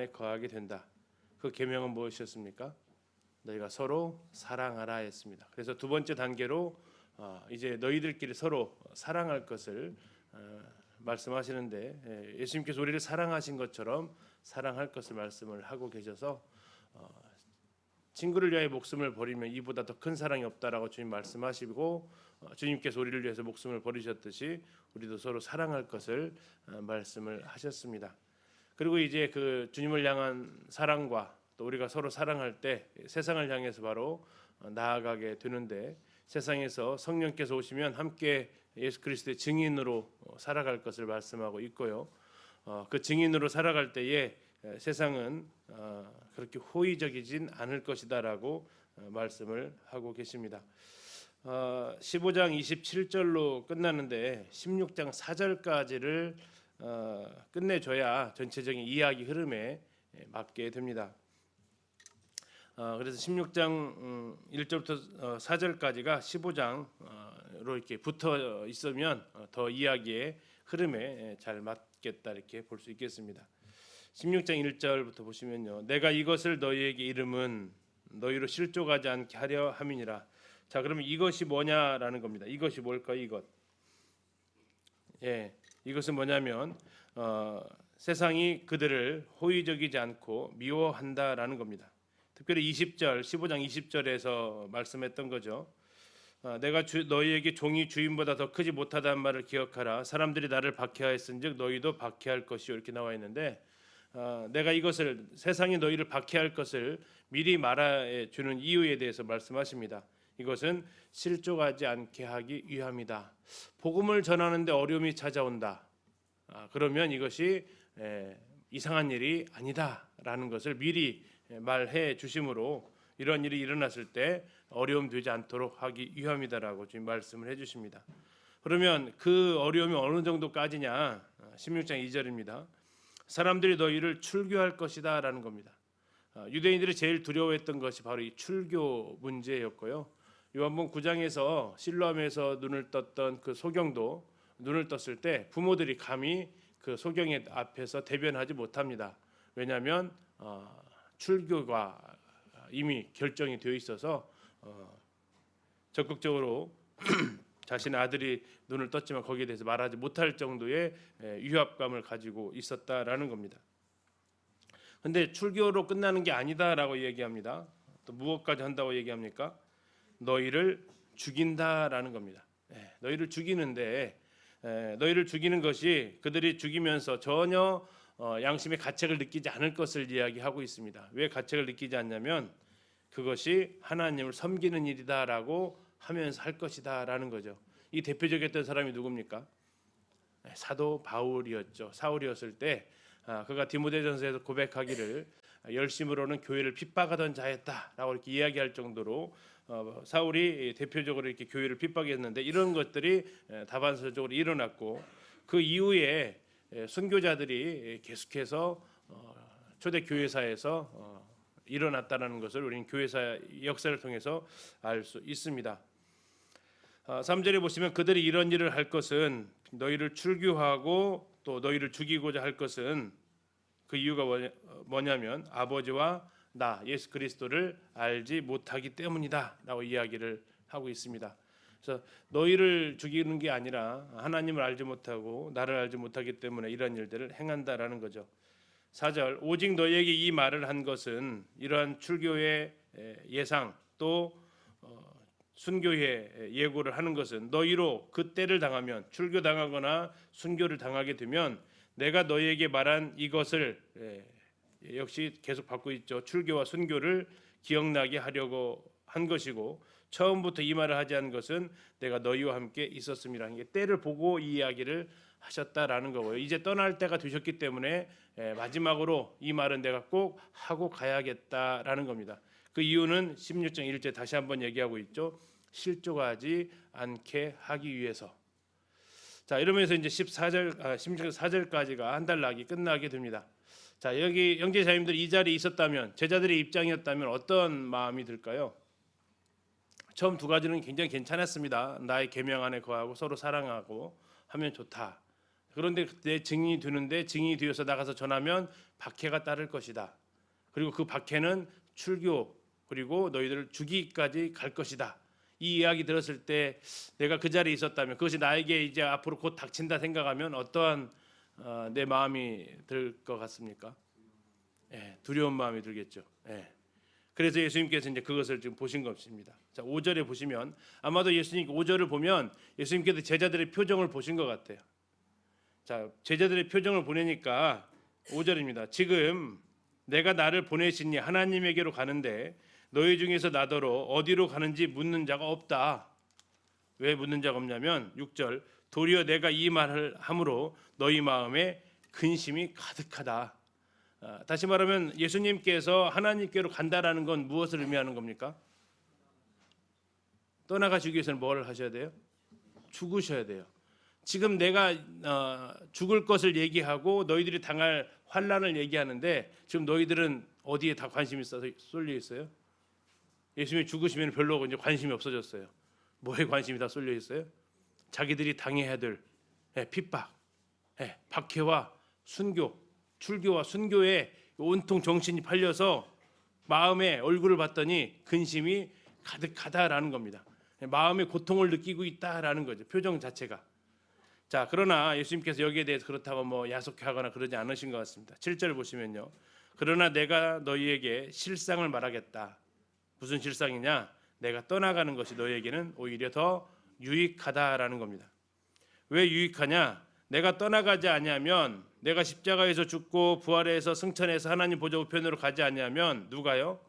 안에 거하게 된다. 그 계명은 무엇이었습니까? 너희가 서로 사랑하라 했습니다. 그래서 두 번째 단계로 이제 너희들끼리 서로 사랑할 것을 말씀하시는데, 예수님께서 우리를 사랑하신 것처럼 사랑할 것을 말씀을 하고 계셔서 친구를 위하여 목숨을 버리면 이보다 더 큰 사랑이 없다라고 주님 말씀하시고, 주님께서 우리를 위해서 목숨을 버리셨듯이 우리도 서로 사랑할 것을 말씀을 하셨습니다. 그리고 이제 그 주님을 향한 사랑과 또 우리가 서로 사랑할 때 세상을 향해서 바로 나아가게 되는데, 세상에서 성령께서 오시면 함께 예수 그리스도의 증인으로 살아갈 것을 말씀하고 있고요. 그 증인으로 살아갈 때에 세상은 그렇게 호의적이진 않을 것이다라고 말씀을 하고 계십니다. 15장 27절로 끝나는데 16장 4절까지를 끝내줘야 전체적인 이야기 흐름에 맞게 됩니다. 그래서 16장 1절부터 4절까지가 15장으로 이렇게 붙어 있으면 더 이야기의 흐름에 잘 맞겠다 이렇게 볼 수 있겠습니다. 16장 1절부터 보시면요, 내가 이것을 너희에게 이름은 너희로 실족하지 않게 하려 함이니라. 자, 그러면 이것이 뭐냐라는 겁니다. 이것이 뭘까요? 이것은 뭐냐면 세상이 그들을 호의적이지 않고 미워한다라는 겁니다. 특별히 20절, 15장 20절에서 말씀했던 거죠. 내가 너희에게 종이 주인보다 더 크지 못하다는 말을 기억하라. 사람들이 나를 박해하였은즉 너희도 박해할 것이요, 이렇게 나와 있는데, 내가 이것을, 세상이 너희를 박해할 것을 미리 말해 주는 이유에 대해서 말씀하십니다. 이것은 실족하지 않게 하기 위함이다. 복음을 전하는데 어려움이 찾아온다. 그러면 이것이 이상한 일이 아니다라는 것을 미리 말해 주심으로 이런 일이 일어났을 때 어려움 되지 않도록 하기 위함이다라고 지금 말씀을 해주십니다. 그러면 그 어려움이 어느 정도까지냐? 16장 2절입니다. 사람들이 너희를 출교할 것이다라는 겁니다. 유대인들이 제일 두려워했던 것이 바로 이 출교 문제였고요. 요한복음 9장에서 실로암에서 눈을 떴던 그 소경도 눈을 떴을 때 부모들이 감히 그 소경의 앞에서 대변하지 못합니다. 왜냐하면 출교가 이미 결정이 되어 있어서 적극적으로 자신의 아들이 눈을 떴지만 거기에 대해서 말하지 못할 정도의 위압감을 가지고 있었다라는 겁니다. 그런데 출교로 끝나는 게 아니다라고 얘기합니다. 또 무엇까지 한다고 얘기합니까? 너희를 죽인다라는 겁니다. 너희를 죽이는데, 너희를 죽이는 것이 그들이 죽이면서 전혀 양심의 가책을 느끼지 않을 것을 이야기하고 있습니다. 왜 가책을 느끼지 않냐면 그것이 하나님을 섬기는 일이다라고 하면서 할 것이다라는 거죠. 이 대표적이었던 사람이 누굽니까? 사도 바울이었죠. 사울이었을 때 그가 디모데전서에서 고백하기를 열심으로는 교회를 핍박하던 자였다라고 이렇게 이야기할 정도로 사울이 대표적으로 이렇게 교회를 핍박했는데, 이런 것들이 다반사적으로 일어났고, 그 이후에 순교자들이 계속해서 초대 교회사에서 일어났다는 것을 우리는 교회사 역사를 통해서 알 수 있습니다. 3절에 보시면 그들이 이런 일을 할 것은, 너희를 출교하고 또 너희를 죽이고자 할 것은 그 이유가 뭐냐면 아버지와 나 예수 그리스도를 알지 못하기 때문이다 라고 이야기를 하고 있습니다. 그래서 너희를 죽이는 게 아니라 하나님을 알지 못하고 나를 알지 못하기 때문에 이런 일들을 행한다라는 거죠. 4절, 오직 너희에게 이 말을 한 것은 이러한 출교의 예상 또 순교의 예고를 하는 것은 너희로 그 때를 당하면, 출교당하거나 순교를 당하게 되면 내가 너희에게 말한 이것을 역시 계속 받고 있죠. 출교와 순교를 기억나게 하려고 한 것이고, 처음부터 이 말을 하지 않은 것은 내가 너희와 함께 있었음이라. 이게 때를 보고 이 이야기를 하셨다라는 거고요. 이제 떠날 때가 되셨기 때문에 마지막으로 이 말은 내가 꼭 하고 가야겠다라는 겁니다. 그 이유는 16장 1절 다시 한번 얘기하고 있죠. 실족하지 않게 하기 위해서. 자, 이러면서 이제 16장 4절까지가 한 달 낙이 끝나게 됩니다. 자, 여기 형제자매들 이 자리에 있었다면, 제자들의 입장이었다면 어떤 마음이 들까요? 처음 두 가지는 굉장히 괜찮았습니다. 나의 계명 안에 거하고 서로 사랑하고 하면 좋다. 그런데 내 증인이 되는데 증인이 되어서 나가서 전하면 박해가 따를 것이다. 그리고 그 박해는 출교 그리고 너희들을 죽이기까지 갈 것이다. 이 이야기 들었을 때 내가 그 자리에 있었다면 그것이 나에게 이제 앞으로 곧 닥친다 생각하면 어떠한 내 마음이 들 것 같습니까? 두려운 마음이 들겠죠. 그래서 예수님께서 이제 그것을 지금 보신 것입니다. 자, 5절에 보시면 아마도 예수님 5절을 보면 예수님께서 제자들의 표정을 보신 것 같아요. 자, 제자들의 표정을 보내니까 5절입니다. 지금 내가 나를 보내시니 하나님에게로 가는데 너희 중에서 나더러 어디로 가는지 묻는 자가 없다. 왜 묻는 자가 없냐면 6절 도리어 내가 이 말을 함으로 너희 마음에 근심이 가득하다. 다시 말하면 예수님께서 하나님께로 간다라는 건 무엇을 의미하는 겁니까? 떠나가시기 위해서는 뭘 하셔야 돼요? 죽으셔야 돼요. 지금 내가 죽을 것을 얘기하고 너희들이 당할 환난을 얘기하는데 지금 너희들은 어디에 다 관심이 쏠려 있어요? 예수님이 죽으시면 별로 이제 관심이 없어졌어요. 뭐에 관심이 다 쏠려 있어요? 자기들이 당해야 될 핍박, 박해와 순교, 출교와 순교에 온통 정신이 팔려서 마음에 얼굴을 봤더니 근심이 가득하다라는 겁니다. 마음의 고통을 느끼고 있다라는 거죠. 표정 자체가. 자, 그러나 예수님께서 여기에 대해서 그렇다고 뭐 야속하거나 그러지 않으신 것 같습니다. 7절 보시면요. 그러나 내가 너희에게 실상을 말하겠다. 무슨 실상이냐? 내가 떠나가는 것이 너희에게는 오히려 더 유익하다라는 겁니다. 왜 유익하냐? 내가 떠나가지 아니하면 내가 십자가에서 죽고 부활해서 승천해서 하나님 보좌 우편으로 가지 아니하면 누가요?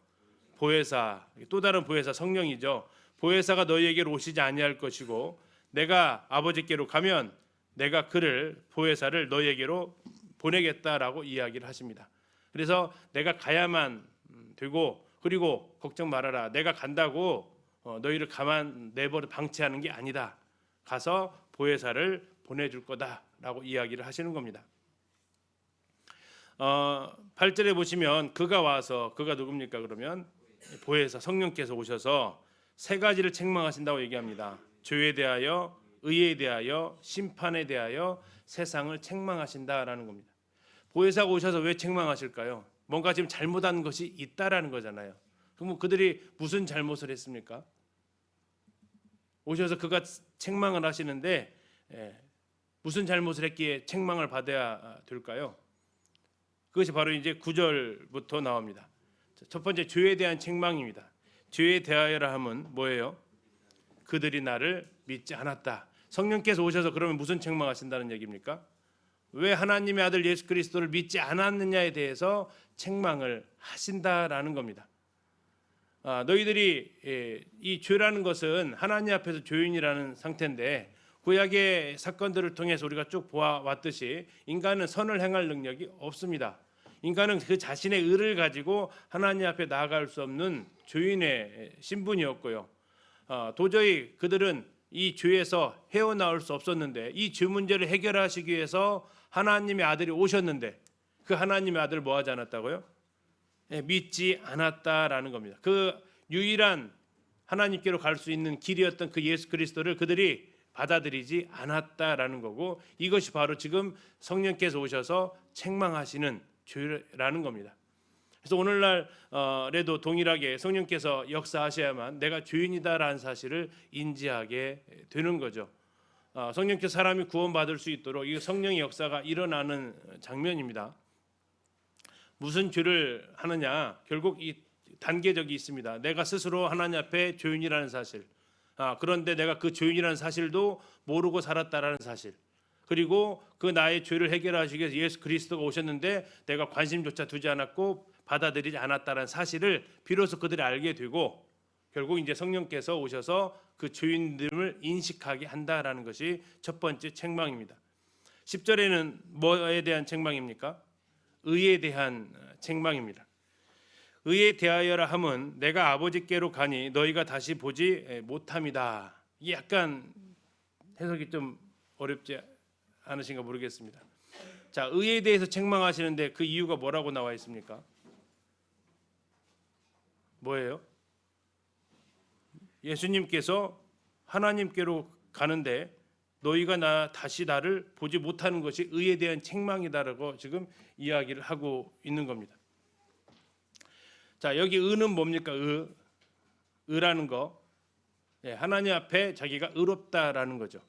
보혜사, 또 다른 보혜사 성령이죠. 보혜사가 너희에게로 오시지 아니할 것이고 내가 아버지께로 가면 내가 그를 보혜사를 너희에게로 보내겠다라고 이야기를 하십니다. 그래서 내가 가야만 되고 그리고 걱정 말아라. 내가 간다고 너희를 가만 내버려 방치하는 게 아니다. 가서 보혜사를 보내줄 거다라고 이야기를 하시는 겁니다. 8절에 보시면 그가 와서 그가 누굽니까? 그러면 보혜사 성령께서 오셔서 세 가지를 책망하신다고 얘기합니다. 죄에 대하여, 의에 대하여, 심판에 대하여 세상을 책망하신다라는 겁니다. 보혜사가 오셔서 왜 책망하실까요? 뭔가 지금 잘못한 것이 있다라는 거잖아요. 그럼 그들이 무슨 잘못을 했습니까? 오셔서 그가 책망을 하시는데 무슨 잘못을 했기에 책망을 받아야 될까요? 그것이 바로 이제 9절부터 나옵니다. 첫 번째 죄에 대한 책망입니다. 죄에 대하여라 함은 뭐예요? 그들이 나를 믿지 않았다. 성령께서 오셔서 그러면 무슨 책망하신다는 얘기입니까? 왜 하나님의 아들 예수 그리스도를 믿지 않았느냐에 대해서 책망을 하신다라는 겁니다. 너희들이 이 죄라는 것은 하나님 앞에서 죄인이라는 상태인데 구약의 사건들을 통해서 우리가 쭉 보아왔듯이 인간은 선을 행할 능력이 없습니다. 인간은 그 자신의 의를 가지고 하나님 앞에 나아갈 수 없는 죄인의 신분이었고요. 도저히 그들은 이 죄에서 헤어나올 수 없었는데 이 죄 문제를 해결하시기 위해서 하나님의 아들이 오셨는데 그 하나님의 아들을 뭐 하지 않았다고요? 믿지 않았다라는 겁니다. 그 유일한 하나님께로 갈 수 있는 길이었던 그 예수 그리스도를 그들이 받아들이지 않았다라는 거고 이것이 바로 지금 성령께서 오셔서 책망하시는 죄라는 겁니다. 그래서 오늘날에도 동일하게 성령께서 역사하셔야만 내가 죄인이다라는 사실을 인지하게 되는 거죠. 성령께서 사람이 구원받을 수 있도록 이 성령의 역사가 일어나는 장면입니다. 무슨 죄를 하느냐? 결국 이 단계적이 있습니다. 내가 스스로 하나님 앞에 죄인이라는 사실. 그런데 내가 그 죄인이라는 사실도 모르고 살았다라는 사실. 그리고 그 나의 죄를 해결하시기 위해서 예수 그리스도가 오셨는데 내가 관심조차 두지 않았고 받아들이지 않았다는 사실을 비로소 그들이 알게 되고 결국 이제 성령께서 오셔서 그 죄인들을 인식하게 한다라는 것이 첫 번째 책망입니다. 10절에는 뭐에 대한 책망입니까? 의에 대한 책망입니다. 의에 대하여라 함은 내가 아버지께로 가니 너희가 다시 보지 못함이다. 이게 약간 해석이 좀 어렵지 않으신가 모르겠습니다. 자, 의에 대해서 책망하시는데 그 이유가 뭐라고 나와 있습니까? 뭐예요? 예수님께서 하나님께로 가는데 너희가 다시 나를 보지 못하는 것이 의에 대한 책망이다라고 지금 이야기를 하고 있는 겁니다. 자, 여기 의는 뭡니까? 의라는 거, 하나님 앞에 자기가 의롭다라는 거죠.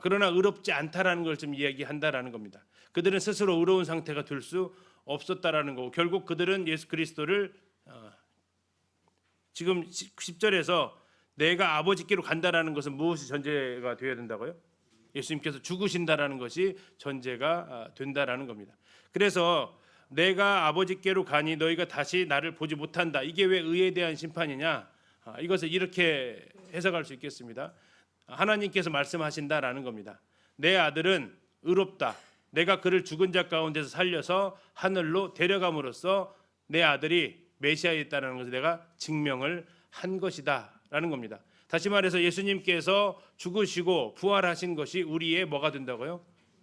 그러나 의롭지 않다라는 걸 좀 이야기한다라는 겁니다. 그들은 스스로 의로운 상태가 될 수 없었다라는 거고, 결국 그들은 예수 그리스도를 지금 10절에서 내가 아버지께로 간다라는 것은 무엇이 전제가 되어야 된다고요? 예수님께서 죽으신다라는 것이 전제가 된다라는 겁니다. 그래서 내가 아버지께로 가니 너희가 다시 나를 보지 못한다. 이게 왜 의에 대한 심판이냐? 이것을 이렇게 해석할 수 있겠습니다. 하나님께서 말씀하신다라는 겁니다. 내 아들은 의롭다. 내가 그를 죽은 자 가운데서 살려서 하늘로 데려감으로써 내 아들이 메시아에 있다는 것을 내가 증명을 한 것이다라는 겁니다. 다시 말해서 예수님께서 죽으시고 부활하신 것이 우리의 뭐가 된다고요?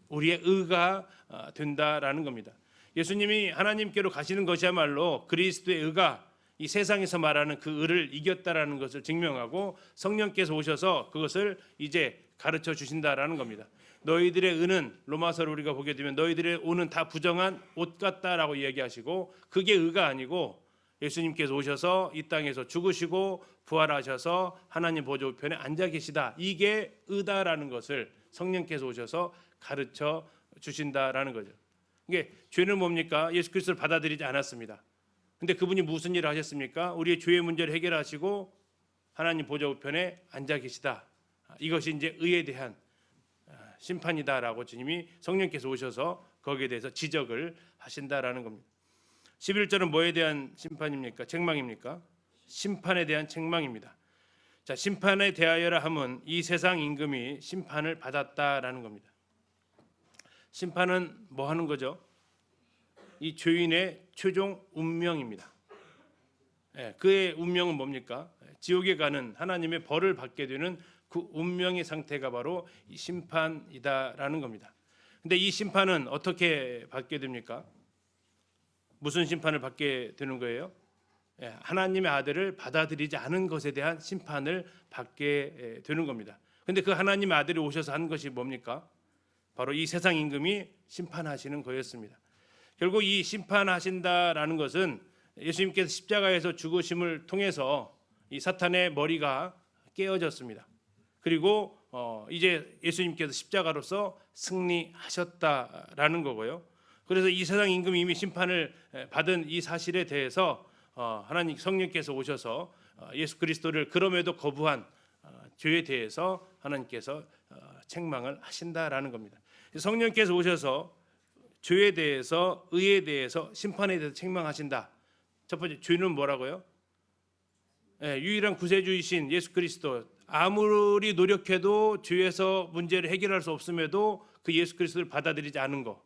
우리의 의가 된다라는 겁니다. 예수님이 하나님께로 가시는 것이야말로 그리스도의 의가 이 세상에서 말하는 그 의를 이겼다라는 것을 증명하고 성령께서 오셔서 그것을 이제 가르쳐 주신다라는 겁니다. 너희들의 의는 로마서를 우리가 보게 되면 너희들의 의는 다 부정한 옷 같다라고 이야기하시고 그게 의가 아니고 예수님께서 오셔서 이 땅에서 죽으시고 부활하셔서 하나님 보좌 우편에 앉아 계시다. 이게 의다라는 것을 성령께서 오셔서 가르쳐 주신다라는 거죠. 이게 죄는 뭡니까? 예수 그리스도를 받아들이지 않았습니다. 근데 그분이 무슨 일을 하셨습니까? 우리의 죄의 문제를 해결하시고 하나님 보좌 우편에 앉아 계시다. 이것이 이제 의에 대한 심판이다라고 주님이 성령께서 오셔서 거기에 대해서 지적을 하신다라는 겁니다. 11절은 뭐에 대한 심판입니까? 책망입니까? 심판에 대한 책망입니다. 자, 심판에 대하여라 함은 이 세상 임금이 심판을 받았다라는 겁니다. 심판은 뭐 하는 거죠? 이 죄인의 최종 운명입니다. 그의 운명은 뭡니까? 지옥에 가는 하나님의 벌을 받게 되는 그 운명의 상태가 바로 이 심판이다라는 겁니다. 근데 이 심판은 어떻게 받게 됩니까? 무슨 심판을 받게 되는 거예요? 하나님의 아들을 받아들이지 않은 것에 대한 심판을 받게 되는 겁니다. 근데 그 하나님의 아들이 오셔서 한 것이 뭡니까? 바로 이 세상 임금이 심판하시는 거였습니다. 결국 이 심판하신다라는 것은 예수님께서 십자가에서 죽으심을 통해서 이 사탄의 머리가 깨어졌습니다. 그리고 이제 예수님께서 십자가로서 승리하셨다라는 거고요. 그래서 이 세상 임금이 이미 심판을 받은 이 사실에 대해서 하나님 성령께서 오셔서 예수 그리스도를 그럼에도 거부한 죄에 대해서 하나님께서 책망을 하신다라는 겁니다. 성령께서 오셔서 죄에 대해서 의에 대해서 심판에 대해서 책망하신다. 첫 번째 죄는 뭐라고요? 유일한 구세주이신 예수 그리스도 아무리 노력해도 죄에서 문제를 해결할 수 없음에도 그 예수 그리스도를 받아들이지 않은 거,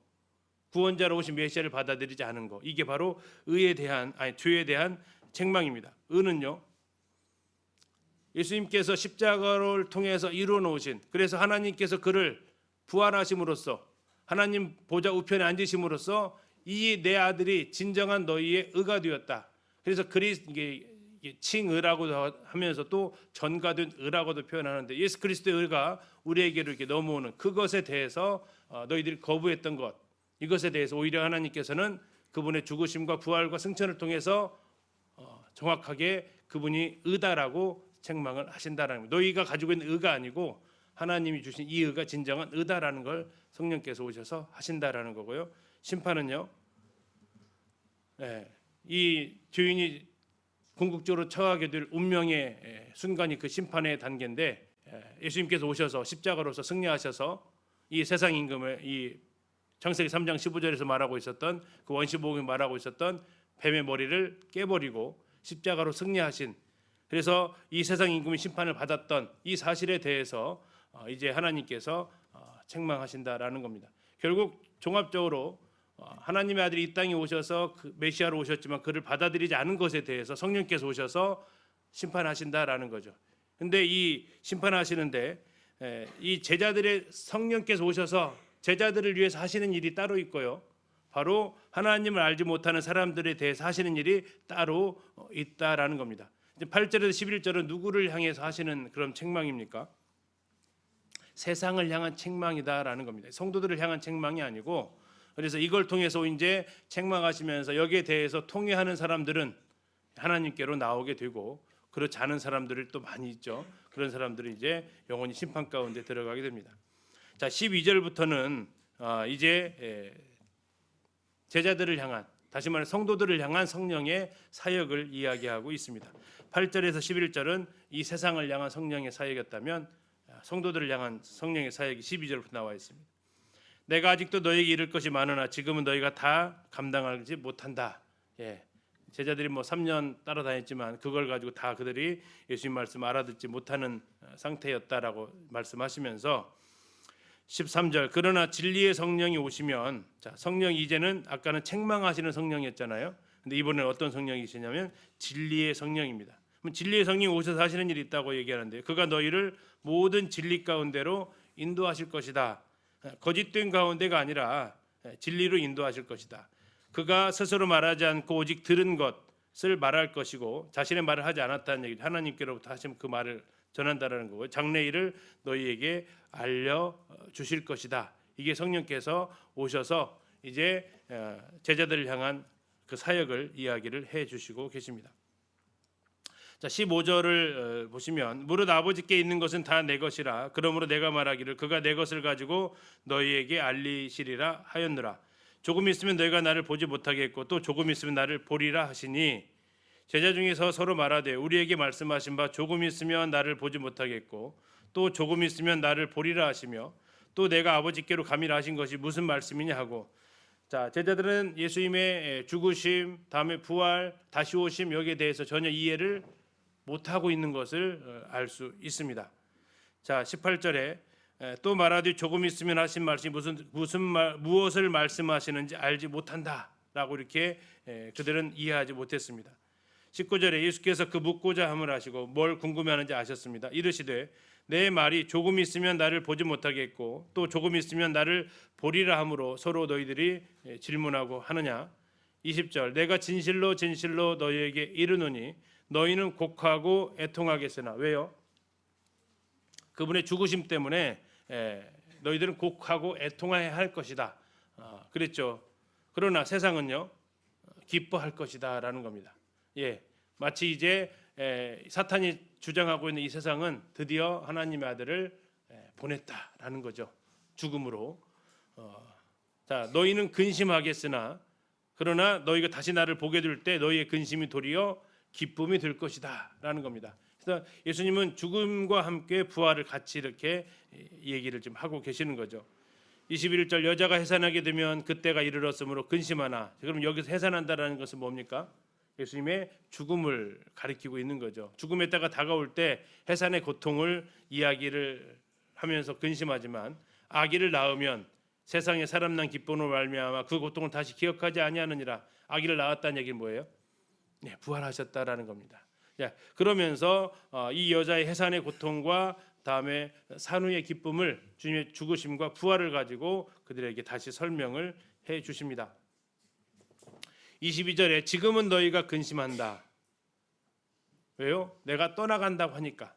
구원자로 오신 메시아를 받아들이지 않은 거, 이게 바로 의에 대한 죄에 대한 책망입니다. 의는요, 예수님께서 십자가를 통해서 이루어 놓으신, 그래서 하나님께서 그를 부활하심으로써 하나님 보좌 우편에 앉으심으로써 이 내 아들이 진정한 너희의 의가 되었다. 그래서 이게 칭의라고 하면서 또 전가된 의라고도 표현하는데 예수 그리스도의 의가 우리에게로 이렇게 넘어오는 그것에 대해서 너희들이 거부했던 것, 이것에 대해서 오히려 하나님께서는 그분의 죽으심과 부활과 승천을 통해서 정확하게 그분이 의다라고 책망을 하신다라는 겁니다. 너희가 가지고 있는 의가 아니고 하나님이 주신 이 의가 진정한 의다라는 걸 성령께서 오셔서 하신다라는 거고요. 심판은요, 이 죄인이 궁극적으로 처하게 될 운명의 순간이 그 심판의 단계인데 예수님께서 오셔서 십자가로서 승리하셔서 이 세상 임금을 이 창세기 3장 15절에서 말하고 있었던 그 원시복음이 말하고 있었던 뱀의 머리를 깨버리고 십자가로 승리하신, 그래서 이 세상 임금이 심판을 받았던 이 사실에 대해서 이제 하나님께서 책망하신다라는 겁니다. 결국 종합적으로 하나님의 아들이 이 땅에 오셔서 그 메시아로 오셨지만 그를 받아들이지 않은 것에 대해서 성령께서 오셔서 심판하신다라는 거죠. 근데 이 심판하시는데 이 제자들의 성령께서 오셔서 제자들을 위해서 하시는 일이 따로 있고요. 바로 하나님을 알지 못하는 사람들에 대해서 하시는 일이 따로 있다라는 겁니다. 8절에서 11절은 누구를 향해서 하시는 그런 책망입니까? 세상을 향한 책망이다라는 겁니다. 성도들을 향한 책망이 아니고, 그래서 이걸 통해서 이제 책망하시면서 여기에 대해서 통회하는 사람들은 하나님께로 나오게 되고, 그렇지 않은 사람들이 또 많이 있죠. 그런 사람들이 이제 영원히 심판 가운데 들어가게 됩니다. 자, 12절부터는 이제 제자들을 향한, 다시 말해 성도들을 향한 성령의 사역을 이야기하고 있습니다. 8절에서 11절은 이 세상을 향한 성령의 사역이었다면, 성도들을 향한 성령의 사역이 12절부터 나와 있습니다. 내가 아직도 너에게 이를 것이 많으나 지금은 너희가 다 감당하지 못한다. 제자들이 3년 따라다녔지만 그걸 가지고 다 그들이 예수님 말씀 알아듣지 못하는 상태였다라고 말씀하시면서 13절, 그러나 진리의 성령이 오시면, 자, 성령이 이제는 아까는 책망하시는 성령이었잖아요. 근데 이번에는 어떤 성령이시냐면 진리의 성령입니다. 그럼 진리의 성령이 오셔서 하시는 일이 있다고 얘기하는데요. 그가 너희를 모든 진리 가운데로 인도하실 것이다. 거짓된 가운데가 아니라 진리로 인도하실 것이다. 그가 스스로 말하지 않고 오직 들은 것을 말할 것이고 자신의 말을 하지 않았다는 얘기, 하나님께로부터 하신 그 말을 전한다라는 거고, 장래일을 너희에게 알려 주실 것이다. 이게 성령께서 오셔서 이제 제자들을 향한 그 사역을 이야기를 해 주시고 계십니다. 자, 15절을 보시면 무릇 아버지께 있는 것은 다 내 것이라 그러므로 내가 말하기를 그가 내 것을 가지고 너희에게 알리시리라 하였느라. 조금 있으면 너희가 나를 보지 못하겠고 또 조금 있으면 나를 보리라 하시니, 제자 중에서 서로 말하되 우리에게 말씀하신 바 조금 있으면 나를 보지 못하겠고 또 조금 있으면 나를 보리라 하시며 또 내가 아버지께로 가미라 하신 것이 무슨 말씀이냐 하고, 자, 제자들은 예수님의 죽으심, 다음에 부활, 다시 오심 여기에 대해서 전혀 이해를 못하고 있는 것을 알 수 있습니다. 자, 18절에 또 말하되 조금 있으면 하신 말씀이 무엇을 말씀하시는지 알지 못한다라고 이렇게 그들은 이해하지 못했습니다. 19절에 예수께서 그 묻고자 함을 하시고 뭘 궁금해하는지 아셨습니다. 이르시되 내 말이 조금 있으면 나를 보지 못하겠고 또 조금 있으면 나를 보리라 함으로 서로 너희들이 질문하고 하느냐. 20절, 내가 진실로 진실로 너희에게 이르노니 너희는 곡하고 애통하겠으나. 왜요? 그분의 죽으심 때문에 너희들은 곡하고 애통해야 할 것이다. 그랬죠. 그러나 세상은요 기뻐할 것이다라는 겁니다. 마치 이제 사탄이 주장하고 있는 이 세상은 드디어 하나님의 아들을 보냈다라는 거죠. 죽음으로. 자, 너희는 근심하겠으나 그러나 너희가 다시 나를 보게 될 때 너희의 근심이 도리어 기쁨이 될 것이다라는 겁니다. 그래서 예수님은 죽음과 함께 부활을 같이 이렇게 얘기를 좀 하고 계시는 거죠. 21절, 여자가 해산하게 되면 그때가 이르렀으므로 근심하나. 그럼 여기서 해산한다라는 것은 뭡니까? 예수님의 죽음을 가리키고 있는 거죠. 죽음의 때가 다가올 때 해산의 고통을 이야기를 하면서 근심하지만 아기를 낳으면 세상에 사람 난 기쁨으로 말미암아 그 고통을 다시 기억하지 아니하느니라. 아기를 낳았다는 얘기는 뭐예요? 부활하셨다라는 겁니다. 그러면서 이 여자의 해산의 고통과 다음에 산후의 기쁨을 주님의 죽으심과 부활을 가지고 그들에게 다시 설명을 해 주십니다. 22절에 지금은 너희가 근심한다. 왜요? 내가 떠나간다고 하니까.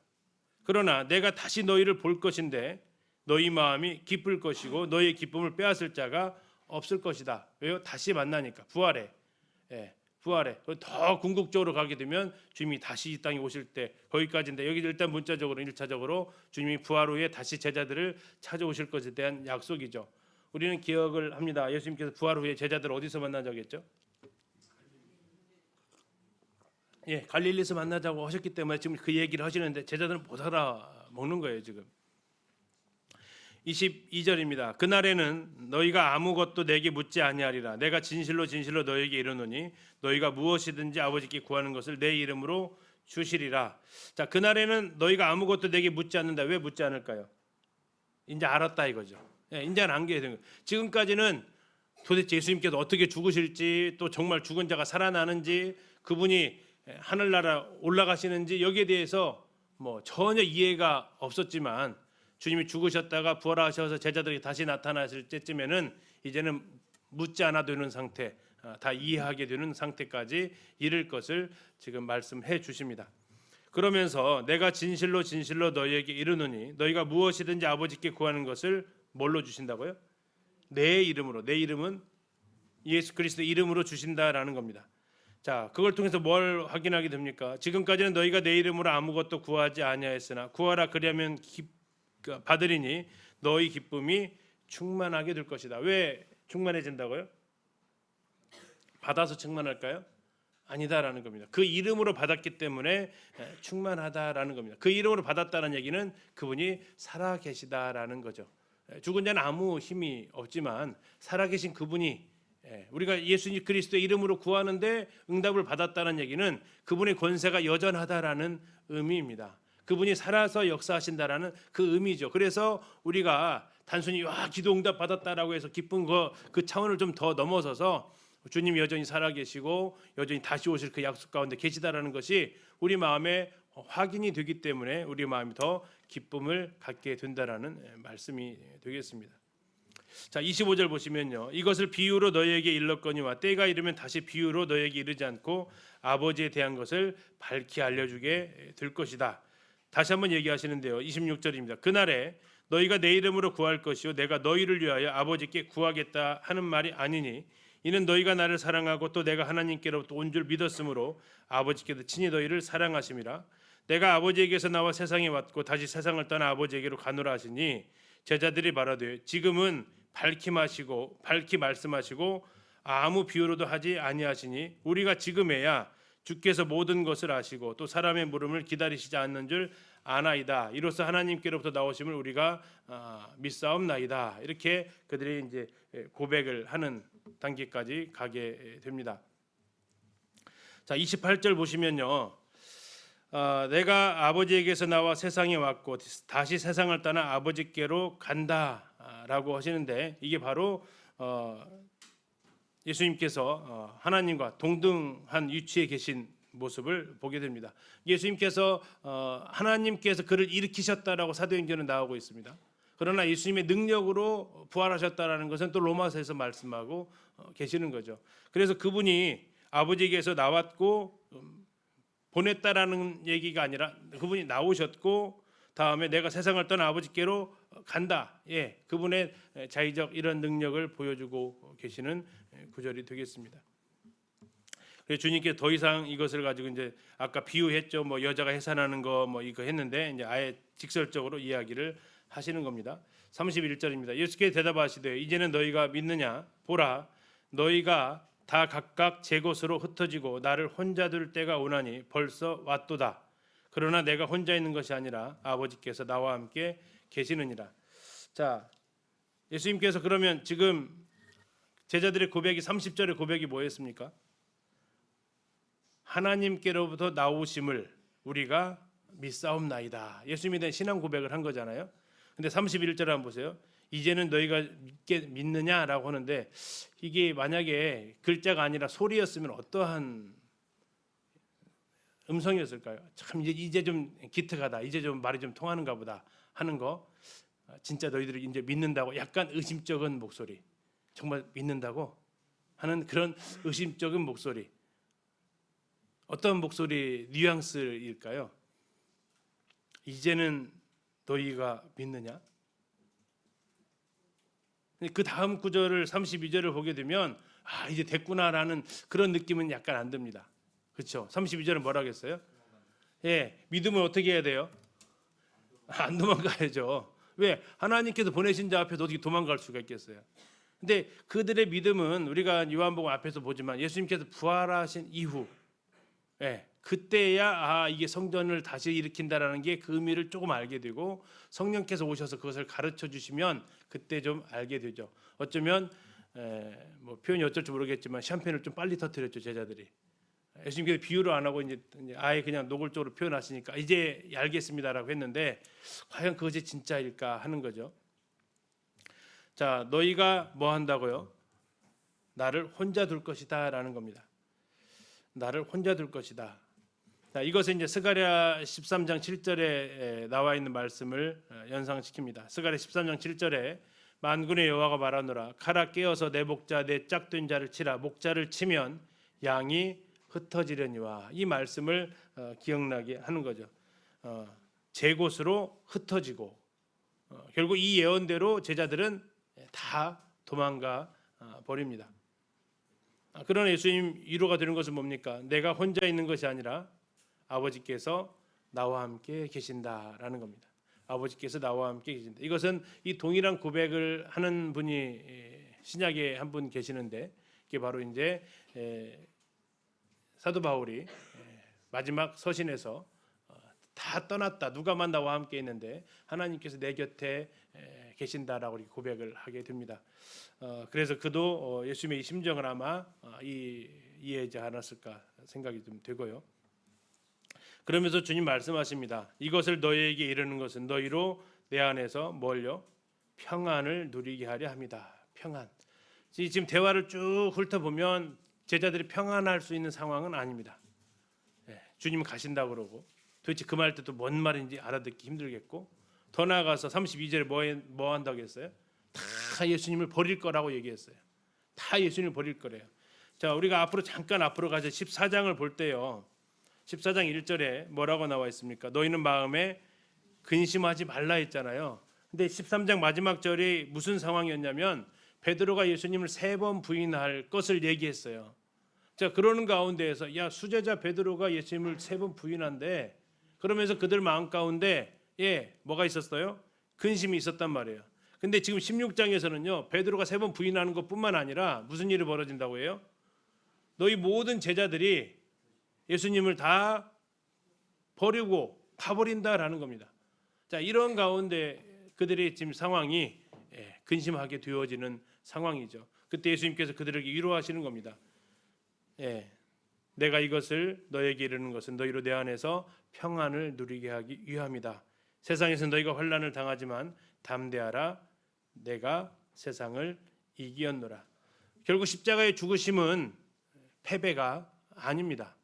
그러나 내가 다시 너희를 볼 것인데 너희 마음이 기쁠 것이고 너희의 기쁨을 빼앗을 자가 없을 것이다. 왜요? 다시 만나니까. 부활해. 부활해. 더 궁극적으로 가게 되면 주님이 다시 이 땅에 오실 때 거기까지인데, 여기 일단 문자적으로 1차적으로 주님이 부활 후에 다시 제자들을 찾아오실 것에 대한 약속이죠. 우리는 기억을 합니다. 예수님께서 부활 후에 제자들을 어디서 만나자고 했죠? 갈릴리에서 만나자고 하셨기 때문에 지금 그 얘기를 하시는데 제자들은 못 알아먹는 거예요 지금. 22절입니다. 그날에는 너희가 아무것도 내게 묻지 아니하리라. 내가 진실로 진실로 너희에게 이르노니 너희가 무엇이든지 아버지께 구하는 것을 내 이름으로 주시리라. 자, 그날에는 너희가 아무것도 내게 묻지 않는다. 왜 묻지 않을까요? 이제 알았다 이거죠. 이제는 안게 된 거예요. 지금까지는 도대체 예수님께서 어떻게 죽으실지, 또 정말 죽은 자가 살아나는지, 그분이 하늘나라 올라가시는지 여기에 대해서 전혀 이해가 없었지만 주님이 죽으셨다가 부활하셔서 제자들에게 다시 나타나실 때쯤에는 이제는 묻지 않아도 되는 상태, 다 이해하게 되는 상태까지 이를 것을 지금 말씀해 주십니다. 그러면서 내가 진실로 진실로 너희에게 이르노니 너희가 무엇이든지 아버지께 구하는 것을 뭘로 주신다고요? 내 이름으로. 내 이름은 예수 그리스도 이름으로 주신다라는 겁니다. 자, 그걸 통해서 뭘 확인하게 됩니까? 지금까지는 너희가 내 이름으로 아무것도 구하지 아니하였으나 구하라 그리하면 받으리니 너희 기쁨이 충만하게 될 것이다. 왜 충만해진다고요? 받아서 충만할까요? 아니다라는 겁니다. 그 이름으로 받았기 때문에 충만하다라는 겁니다. 그 이름으로 받았다는 얘기는 그분이 살아계시다라는 거죠. 죽은 자는 아무 힘이 없지만 살아계신 그분이, 우리가 예수님 그리스도의 이름으로 구하는데 응답을 받았다는 얘기는 그분의 권세가 여전하다라는 의미입니다. 그분이 살아서 역사하신다라는 그 의미죠. 그래서 우리가 단순히 기도 응답 받았다라고 해서 기쁜 그 차원을 좀 더 넘어서서 주님이 여전히 살아계시고 여전히 다시 오실 그 약속 가운데 계시다라는 것이 우리 마음에 확인이 되기 때문에 우리 마음이 더 기쁨을 갖게 된다라는 말씀이 되겠습니다. 자, 25절 보시면요. 이것을 비유로 너희에게 일렀거니와 때가 이르면 다시 비유로 너희에게 이르지 않고 아버지에 대한 것을 밝히 알려주게 될 것이다. 다시 한번 얘기하시는데요. 26절입니다. 그날에 너희가 내 이름으로 구할 것이요 내가 너희를 위하여 아버지께 구하겠다 하는 말이 아니니 이는 너희가 나를 사랑하고 또 내가 하나님께로부터 온 줄 믿었으므로 아버지께서 친히 너희를 사랑하심이라. 내가 아버지에게서 나와 세상에 왔고 다시 세상을 떠나 아버지에게로 가노라 하시니 제자들이 말하되 지금은 밝히 말씀하시고 아무 비유로도 하지 아니하시니 우리가 지금에야 주께서 모든 것을 아시고 또 사람의 물음을 기다리시지 않는 줄 아나이다. 이로써 하나님께로부터 나오심을 우리가 믿사옵나이다. 이렇게 그들이 이제 고백을 하는 단계까지 가게 됩니다. 자, 28절 보시면요. 내가 아버지에게서 나와 세상에 왔고 다시 세상을 떠나 아버지께로 간다라고 하시는데 이게 바로 예수님께서 하나님과 동등한 위치에 계신 모습을 보게 됩니다. 예수님께서 하나님께서 그를 일으키셨다라고 사도행전에 나오고 있습니다. 그러나 예수님의 능력으로 부활하셨다라는 것은 또 로마서에서 말씀하고 계시는 거죠. 그래서 그분이 아버지에게서 나왔고 보냈다라는 얘기가 아니라 그분이 나오셨고 다음에 내가 세상을 떠나 아버지께로 간다. 그분의 자의적 이런 능력을 보여주고 계시는 구절이 되겠습니다. 그래서 주님께 더 이상 이것을 가지고 이제 아까 비유했죠. 뭐 여자가 해산하는 거 뭐 이거 했는데 이제 아예 직설적으로 이야기를 하시는 겁니다. 31절입니다. 예수께서 대답하시되 이제는 너희가 믿느냐? 보라, 너희가 다 각각 제 곳으로 흩어지고 나를 혼자 둘 때가 오나니 벌써 왔도다. 그러나 내가 혼자 있는 것이 아니라 아버지께서 나와 함께 계시느니라. 자, 예수님께서 그러면 지금 제자들의 고백이 30절의 고백이 뭐였습니까? 하나님께로부터 나오심을 우리가 믿사옵나이다. 예수님에 대한 신앙 고백을 한 거잖아요. 근데 31절 한번 보세요. 이제는 너희가 믿느냐라고 하는데 이게 만약에 글자가 아니라 소리였으면 어떠한 음성이었을까요? 참 이제 좀 기특하다. 이제 좀 말이 좀 통하는가 보다 하는 거. 진짜 너희들이 이제 믿는다고 약간 의심적인 목소리. 정말 믿는다고 하는 그런 의심적인 목소리. 어떤 목소리 뉘앙스일까요? 이제는 너희가 믿느냐? 그 다음 구절을 32절을 보게 되면 이제 됐구나라는 그런 느낌은 약간 안 듭니다. 그렇죠? 32절은 뭐라고 했어요? 믿음은 어떻게 해야 돼요? 안 도망가야죠. 왜? 하나님께서 보내신 자 앞에서 어떻게 도망갈 수가 있겠어요? 근데 그들의 믿음은 우리가 요한복음 앞에서 보지만 예수님께서 부활하신 이후 그때야 이게 성전을 다시 일으킨다라는 게 그 의미를 조금 알게 되고 성령께서 오셔서 그것을 가르쳐 주시면 그때 좀 알게 되죠. 어쩌면 뭐 표현이 어쩔지 모르겠지만 샴페인을 좀 빨리 터뜨렸죠 제자들이. 예수님께서 비유를 안 하고 이제 아예 그냥 노골적으로 표현하시니까 이제 알겠습니다라고 했는데 과연 그것이 진짜일까 하는 거죠. 자, 너희가 뭐 한다고요? 나를 혼자 둘 것이다라는 겁니다. 나를 혼자 둘 것이다. 자, 이것은 이제 스가랴 13장 7절에 나와 있는 말씀을 연상시킵니다. 스가랴 13장 7절에 만군의 여호와가 말하노라 가라 깨어서 내 목자 내 짝된 자를 치라 목자를 치면 양이 흩어지려니와 이 말씀을 기억나게 하는 거죠. 제 곳으로 흩어지고 결국 이 예언대로 제자들은 다 도망가 버립니다. 그러나 예수님 위로가 되는 것은 뭡니까? 내가 혼자 있는 것이 아니라 아버지께서 나와 함께 계신다라는 겁니다. 아버지께서 나와 함께 계신다. 이것은 이 동일한 고백을 하는 분이 신약에 한 분 계시는데 이게 바로 이제 사도 바울이 마지막 서신에서 다 떠났다. 누가만 나와 함께 있는데 하나님께서 내 곁에 계신다라고 이렇게 고백을 하게 됩니다. 그래서 그도 예수님의 이 심정을 아마 이해하지 않았을까 생각이 좀 되고요. 그러면서 주님 말씀하십니다. 이것을 너희에게 이르는 것은 너희로 내 안에서 뭘요? 평안을 누리게 하려 합니다. 평안. 지금 대화를 쭉 훑어보면 제자들이 평안할 수 있는 상황은 아닙니다. 주님은 가신다고 그러고 도대체 그 말 뜻도 뭔 말인지 알아듣기 힘들겠고 더 나아가서 32절에 뭐 한다고 했어요? 다 예수님을 버릴 거라고 얘기했어요. 다 예수님을 버릴 거래요. 자, 우리가 앞으로 잠깐 앞으로 가서 14장을 볼 때요. 14장 1절에 뭐라고 나와 있습니까? 너희는 마음에 근심하지 말라 했잖아요. 근데 13장 마지막 절이 무슨 상황이었냐면 베드로가 예수님을 3번 부인할 것을 얘기했어요. 자, 그러는 가운데에서 야, 수제자 베드로가 예수님을 3번 부인한데 그러면서 그들 마음 가운데 뭐가 있었어요? 근심이 있었단 말이에요. 근데 지금 16장에서는요. 베드로가 3번 부인하는 것뿐만 아니라 무슨 일이 벌어진다고 해요? 너희 모든 제자들이 예수님을 다 버리고 가버린다라는 겁니다. 자, 이런 가운데 그들의 지금 상황이 근심하게 되어지는 상황이죠. 그때 예수님께서 그들에게 위로하시는 겁니다. 내가 이것을 너에게 이르는 것은 너희로 내 안에서 평안을 누리게 하기 위함이다. 세상에서 너희가 환난을 당하지만 담대하라. 내가 세상을 이기었노라. 결국 십자가의 죽으심은 패배가 아닙니다.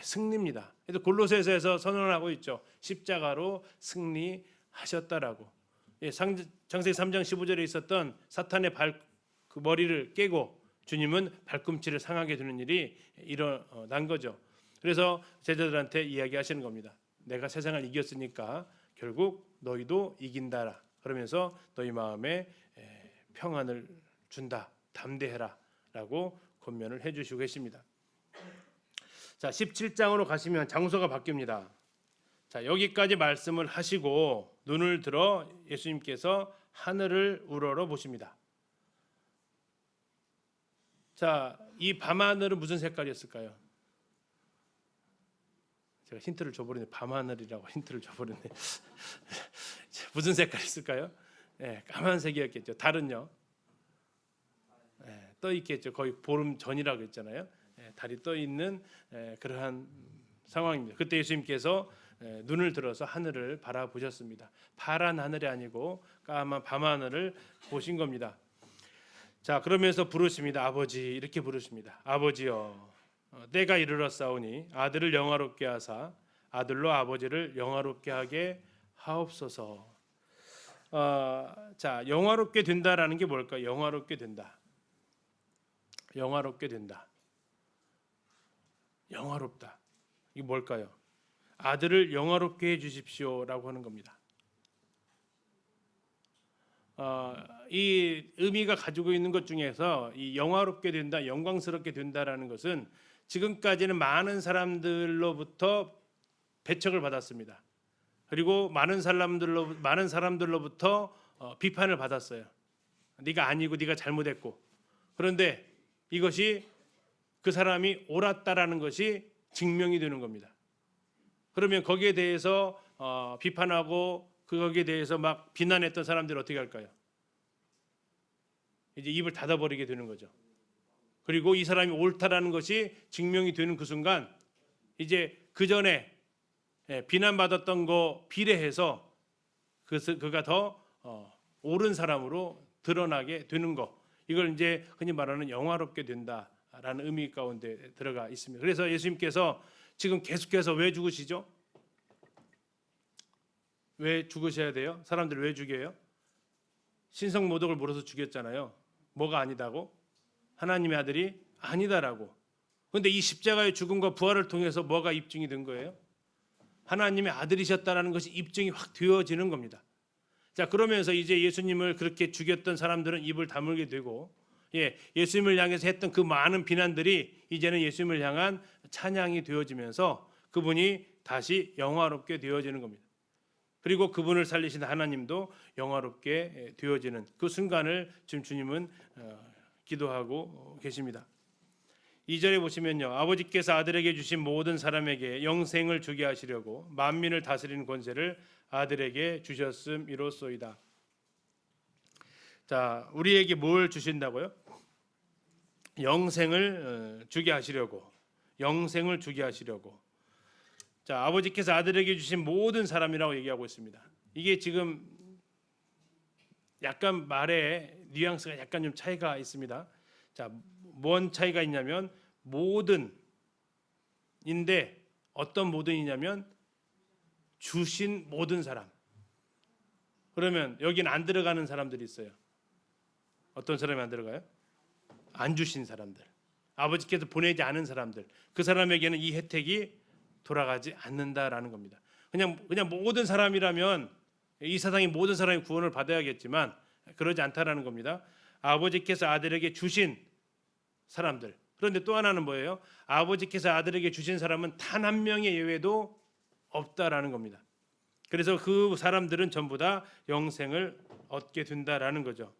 승리입니다. 그래서 골로새서에서 선언하고 있죠. 십자가로 승리하셨다라고. 창세기 3장 15절에 있었던 사탄의 그 머리를 깨고 주님은 발꿈치를 상하게 되는 일이 일어난 거죠. 그래서 제자들한테 이야기하시는 겁니다. 내가 세상을 이겼으니까 결국 너희도 이긴다라. 그러면서 너희 마음에 평안을 준다. 담대해라. 라고 권면을 해주시고 계십니다. 자, 17장으로 가시면 장소가 바뀝니다. 자, 여기까지 말씀을 하시고 눈을 들어 예수님께서 하늘을 우러러 보십니다. 자, 이 밤하늘은 무슨 색깔이었을까요? 제가 힌트를 줘버리네. 밤하늘이라고 힌트를 줘버리네. 무슨 색깔이었을까요? 까만색이었겠죠. 달은요? 떠 있겠죠. 거의 보름 전이라고 했잖아요. 달이 떠 있는 그러한 상황입니다. 그때 예수님께서 눈을 들어서 하늘을 바라보셨습니다. 파란 하늘이 아니고 까만 밤하늘을 보신 겁니다. 자, 그러면서 부르십니다. 아버지, 이렇게 부르십니다. 아버지여, 때가 이르렀사오니 아들을 영화롭게 하사 아들로 아버지를 영화롭게 하게 하옵소서. 자, 영화롭게 된다라는 게 뭘까요? 영화롭게 된다. 영화롭게 된다. 영화롭다. 이게 뭘까요? 아들을 영화롭게 해주십시오라고 하는 겁니다. 이 의미가 가지고 있는 것 중에서 이 영화롭게 된다, 영광스럽게 된다라는 것은 지금까지는 많은 사람들로부터 배척을 받았습니다. 그리고 많은 사람들로부터 비판을 받았어요. 네가 아니고 네가 잘못했고. 그런데 이것이 그 사람이 옳았다라는 것이 증명이 되는 겁니다. 그러면 거기에 대해서 비판하고 거기에 대해서 막 비난했던 사람들이 어떻게 할까요? 이제 입을 닫아버리게 되는 거죠. 그리고 이 사람이 옳다라는 것이 증명이 되는 그 순간 이제 그 전에 비난받았던 거 비례해서 그가 더 옳은 사람으로 드러나게 되는 거. 이걸 이제 흔히 말하는 영화롭게 된다라는 의미 가운데 들어가 있습니다. 그래서 예수님께서 지금 계속해서 왜 죽으시죠? 왜 죽으셔야 돼요? 사람들을 왜 죽여요? 신성모독을 물어서 죽였잖아요. 뭐가 아니다고? 하나님의 아들이 아니다라고. 그런데 이 십자가의 죽음과 부활을 통해서 뭐가 입증이 된 거예요? 하나님의 아들이셨다라는 것이 입증이 확 되어지는 겁니다. 자, 그러면서 이제 예수님을 그렇게 죽였던 사람들은 입을 다물게 되고, 예수님을 향해서 했던 그 많은 비난들이 이제는 예수님을 향한 찬양이 되어지면서 그분이 다시 영화롭게 되어지는 겁니다. 그리고 그분을 살리신 하나님도 영화롭게 되어지는 그 순간을 지금 주님은 기도하고 계십니다. 2절에 보시면요, 아버지께서 아들에게 주신 모든 사람에게 영생을 주게 하시려고 만민을 다스리는 권세를 아들에게 주셨음이로소이다. 자, 우리에게 뭘 주신다고요? 영생을 주게 하시려고. 영생을 주게 하시려고. 자, 아버지께서 아들에게 주신 모든 사람이라고 얘기하고 있습니다. 이게 지금 약간 말의 뉘앙스가 약간 좀 차이가 있습니다. 자, 뭔 차이가 있냐면 모든인데 어떤 모든이냐면 주신 모든 사람. 그러면 여기는 안 들어가는 사람들이 있어요. 어떤 사람이 안 들어가요? 안 주신 사람들. 아버지께서 보내지 않은 사람들. 그 사람에게는 이 혜택이 돌아가지 않는다라는 겁니다. 그냥 모든 사람이라면 이 세상의 모든 사람이 구원을 받아야겠지만 그러지 않다라는 겁니다. 아버지께서 아들에게 주신 사람들. 그런데 또 하나는 뭐예요? 아버지께서 아들에게 주신 사람은 단 한 명의 예외도 없다라는 겁니다. 그래서 그 사람들은 전부 다 영생을 얻게 된다라는 거죠.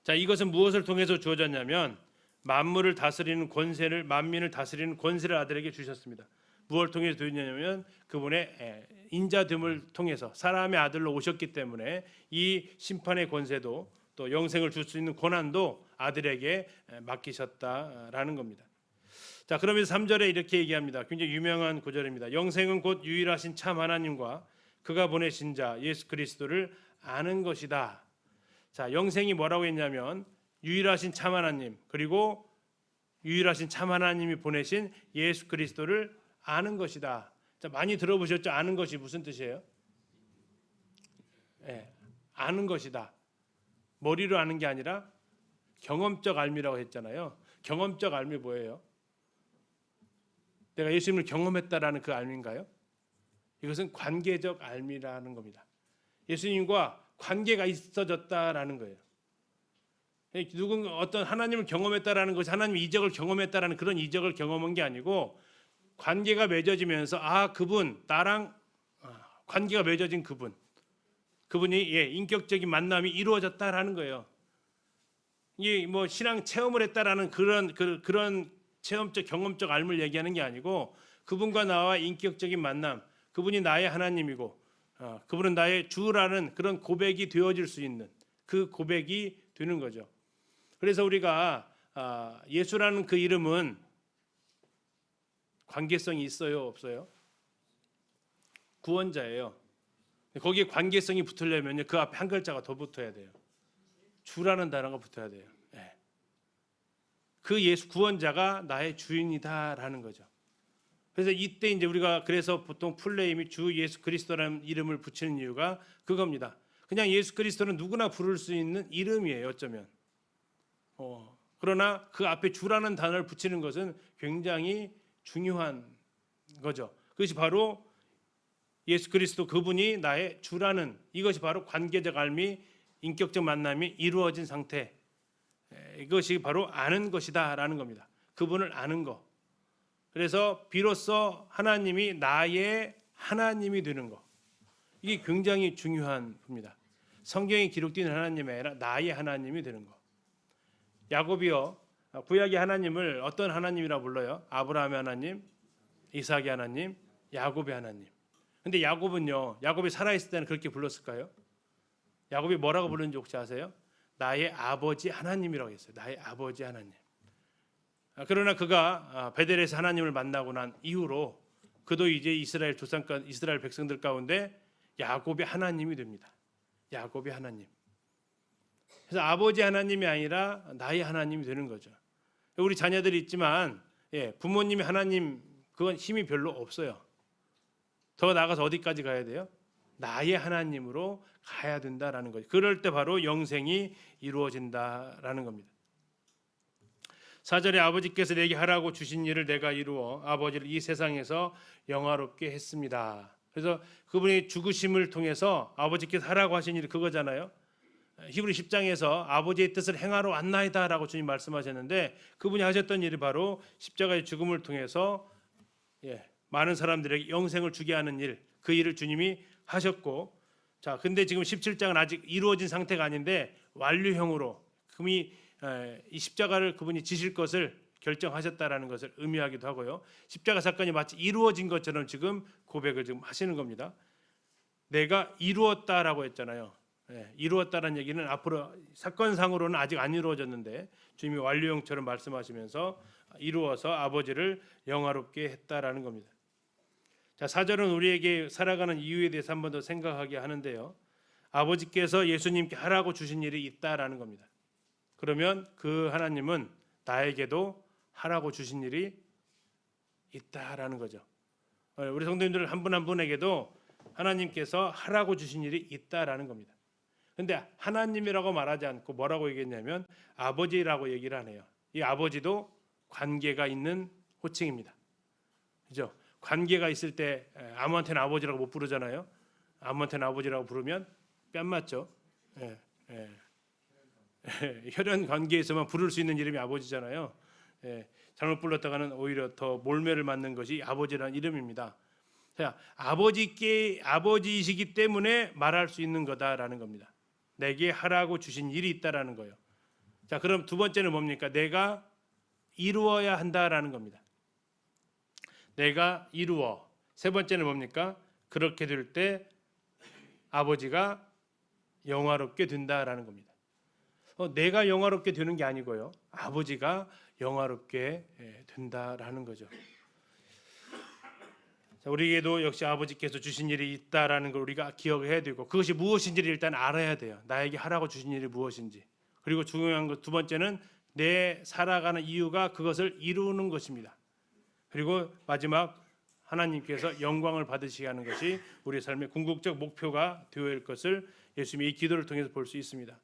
자, 이것은 무엇을 통해서 주어졌냐면 만물을 다스리는 권세를, 만민을 다스리는 권세를 아들에게 주셨습니다. 무엇을 통해서 주었냐면 그분의 인자됨을 통해서 사람의 아들로 오셨기 때문에 이 심판의 권세도 또 영생을 줄 수 있는 권한도 아들에게 맡기셨다라는 겁니다. 자, 그러면서 3절에 이렇게 얘기합니다. 굉장히 유명한 구절입니다. 영생은 곧 유일하신 참 하나님과 그가 보내신 자 예수 그리스도를 아는 것이다. 자, 영생이 뭐라고 했냐면 유일하신 참 하나님, 그리고 유일하신 참 하나님이 보내신 예수 그리스도를 아는 것이다. 자, 많이 들어보셨죠? 아는 것이 무슨 뜻이에요? 아는 것이다. 머리로 아는 게 아니라 경험적 알미라고 했잖아요. 경험적 알미 뭐예요? 내가 예수님을 경험했다라는 그 알미인가요? 이것은 관계적 알미라는 겁니다. 예수님과 관계가 있어졌다라는 거예요. 누군가 어떤 하나님을 경험했다라는 것이 하나님의 이적을 경험했다라는 그런 이적을 경험한 게 아니고 관계가 맺어지면서 그분 나랑 관계가 맺어진 그분이 인격적인 만남이 이루어졌다라는 거예요. 이게 뭐 신앙 체험을 했다라는 그런 체험적 경험적 알을 얘기하는 게 아니고 그분과 나와 인격적인 만남, 그분이 나의 하나님이고 그분은 나의 주라는 그런 고백이 되어질 수 있는 그 고백이 되는 거죠. 그래서 우리가 예수라는 그 이름은 관계성이 있어요, 없어요? 구원자예요. 거기에 관계성이 붙으려면 그 앞에 한 글자가 더 붙어야 돼요. 주라는 단어가 붙어야 돼요. 그 예수 구원자가 나의 주인이다라는 거죠. 그래서 이때 이제 우리가 그래서 보통 풀네임이 주 예수 그리스도라는 이름을 붙이는 이유가 그겁니다. 그냥 예수 그리스도는 누구나 부를 수 있는 이름이에요, 어쩌면. 그러나 그 앞에 주라는 단어를 붙이는 것은 굉장히 중요한 거죠. 그것이 바로 예수 그리스도 그분이 나의 주라는 이것이 바로 관계적 알미, 인격적 만남이 이루어진 상태. 이것이 바로 아는 것이다라는 겁니다. 그분을 아는 거. 그래서 비로소 하나님이 나의 하나님이 되는 거. 이게 굉장히 중요한 겁니다. 성경에 기록된 하나님이 아니라 나의 하나님이 되는 거. 야곱이요, 구약의 하나님을 어떤 하나님이라 불러요? 아브라함의 하나님, 이삭의 하나님, 야곱의 하나님. 근데 야곱은요, 야곱이 살아있을 때는 그렇게 불렀을까요? 야곱이 뭐라고 부르는지 혹시 아세요? 나의 아버지 하나님이라고 했어요. 나의 아버지 하나님. 그러나 그가 베델에서 하나님을 만나고 난 이후로 그도 이제 이스라엘 백성들 가운데 야곱의 하나님이 됩니다. 야곱의 하나님. 그래서 아버지 하나님이 아니라 나의 하나님이 되는 거죠. 우리 자녀들이 있지만 부모님이 하나님 그건 힘이 별로 없어요. 더 나아가서 어디까지 가야 돼요? 나의 하나님으로 가야 된다라는 거죠. 그럴 때 바로 영생이 이루어진다라는 겁니다. 4절에 아버지께서 내게 하라고 주신 일을 내가 이루어 아버지를 이 세상에서 영화롭게 했습니다. 그래서 그분이 죽으심을 통해서 아버지께서 하라고 하신 일이 그거잖아요. 히브리 10장에서 아버지의 뜻을 행하러 왔나이다라고 주님 말씀하셨는데 그분이 하셨던 일이 바로 십자가의 죽음을 통해서 많은 사람들에게 영생을 주게 하는 일, 그 일을 주님이 하셨고, 자, 근데 지금 17장은 아직 이루어진 상태가 아닌데 완료형으로 그분이 이 십자가를 그분이 지실 것을 결정하셨다라는 것을 의미하기도 하고요. 십자가 사건이 마치 이루어진 것처럼 지금 고백을 지금 하시는 겁니다. 내가 이루었다라고 했잖아요. 이루었다는 얘기는 앞으로 사건상으로는 아직 안 이루어졌는데 주님이 완료형처럼 말씀하시면서 이루어서 아버지를 영화롭게 했다라는 겁니다. 자, 4절은 우리에게 살아가는 이유에 대해서 한 번 더 생각하게 하는데요. 아버지께서 예수님께 하라고 주신 일이 있다라는 겁니다. 그러면 그 하나님은 나에게도 하라고 주신 일이 있다라는 거죠. 우리 성도님들 한 분 한 분에게도 하나님께서 하라고 주신 일이 있다라는 겁니다. 근데 하나님이라고 말하지 않고 뭐라고 얘기했냐면 아버지라고 얘기를 하네요. 이 아버지도 관계가 있는 호칭입니다. 그죠? 관계가 있을 때 아무한테나 아버지라고 못 부르잖아요. 아무한테나 아버지라고 부르면 뺨 맞죠. 혈연 관계에서만 부를 수 있는 이름이 아버지잖아요. 잘못 불렀다가는 오히려 더 몰매를 맞는 것이 아버지라는 이름입니다. 자, 아버지이시기 때문에 말할 수 있는 거다라는 겁니다. 내게 하라고 주신 일이 있다라는 거예요. 자, 그럼 두 번째는 뭡니까? 내가 이루어야 한다라는 겁니다. 내가 이루어. 세 번째는 뭡니까? 그렇게 될 때 아버지가 영화롭게 된다라는 겁니다. 내가 영화롭게 되는 게 아니고요. 아버지가 영화롭게 된다라는 거죠. 자, 우리에게도 역시 아버지께서 주신 일이 있다라는 걸 우리가 기억해야 되고 그것이 무엇인지를 일단 알아야 돼요. 나에게 하라고 주신 일이 무엇인지. 그리고 중요한 것 두 번째는 내 살아가는 이유가 그것을 이루는 것입니다. 그리고 마지막 하나님께서 영광을 받으시게 하는 것이 우리 삶의 궁극적 목표가 되어야 할 것을 예수님이 이 기도를 통해서 볼 수 있습니다.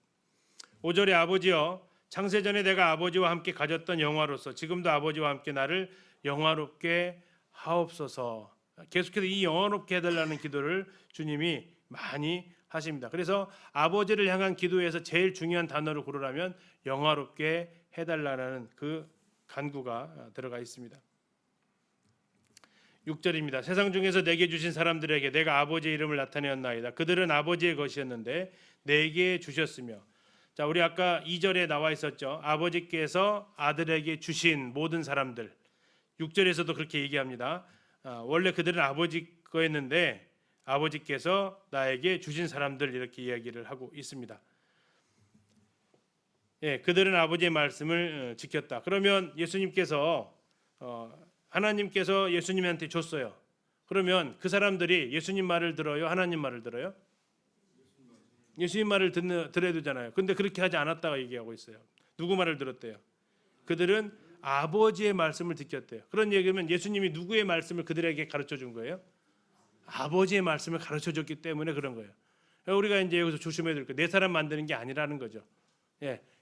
5절에 아버지여 창세전에 내가 아버지와 함께 가졌던 영화로서 지금도 아버지와 함께 나를 영화롭게 하옵소서. 계속해서 이 영화롭게 해달라는 기도를 주님이 많이 하십니다. 그래서 아버지를 향한 기도에서 제일 중요한 단어를 고르라면 영화롭게 해달라는 그 간구가 들어가 있습니다. 6절입니다. 세상 중에서 내게 주신 사람들에게 내가 아버지의 이름을 나타내었나이다. 그들은 아버지의 것이었는데 내게 주셨으며. 자, 우리 아까 2절에 나와 있었죠. 아버지께서 아들에게 주신 모든 사람들. 6절에서도 그렇게 얘기합니다. 원래 그들은 아버지 거였는데 아버지께서 나에게 주신 사람들 이렇게 이야기를 하고 있습니다. 그들은 아버지의 말씀을 지켰다. 그러면 예수님께서 하나님께서 예수님한테 줬어요. 그러면 그 사람들이 예수님 말을 들어요? 하나님 말을 들어요? 예수님 말을 들어야 되잖아요. 근데 그렇게 하지 않았다고 얘기하고 있어요. 누구 말을 들었대요? 그들은 아버지의 말씀을 지켰대요. 그런 얘기면 예수님이 누구의 말씀을 그들에게 가르쳐 준 거예요? 아버지의 말씀을 가르쳐 줬기 때문에 그런 거예요. 우리가 이제 여기서 조심해야 될 거, 내 사람 만드는 게 아니라는 거죠.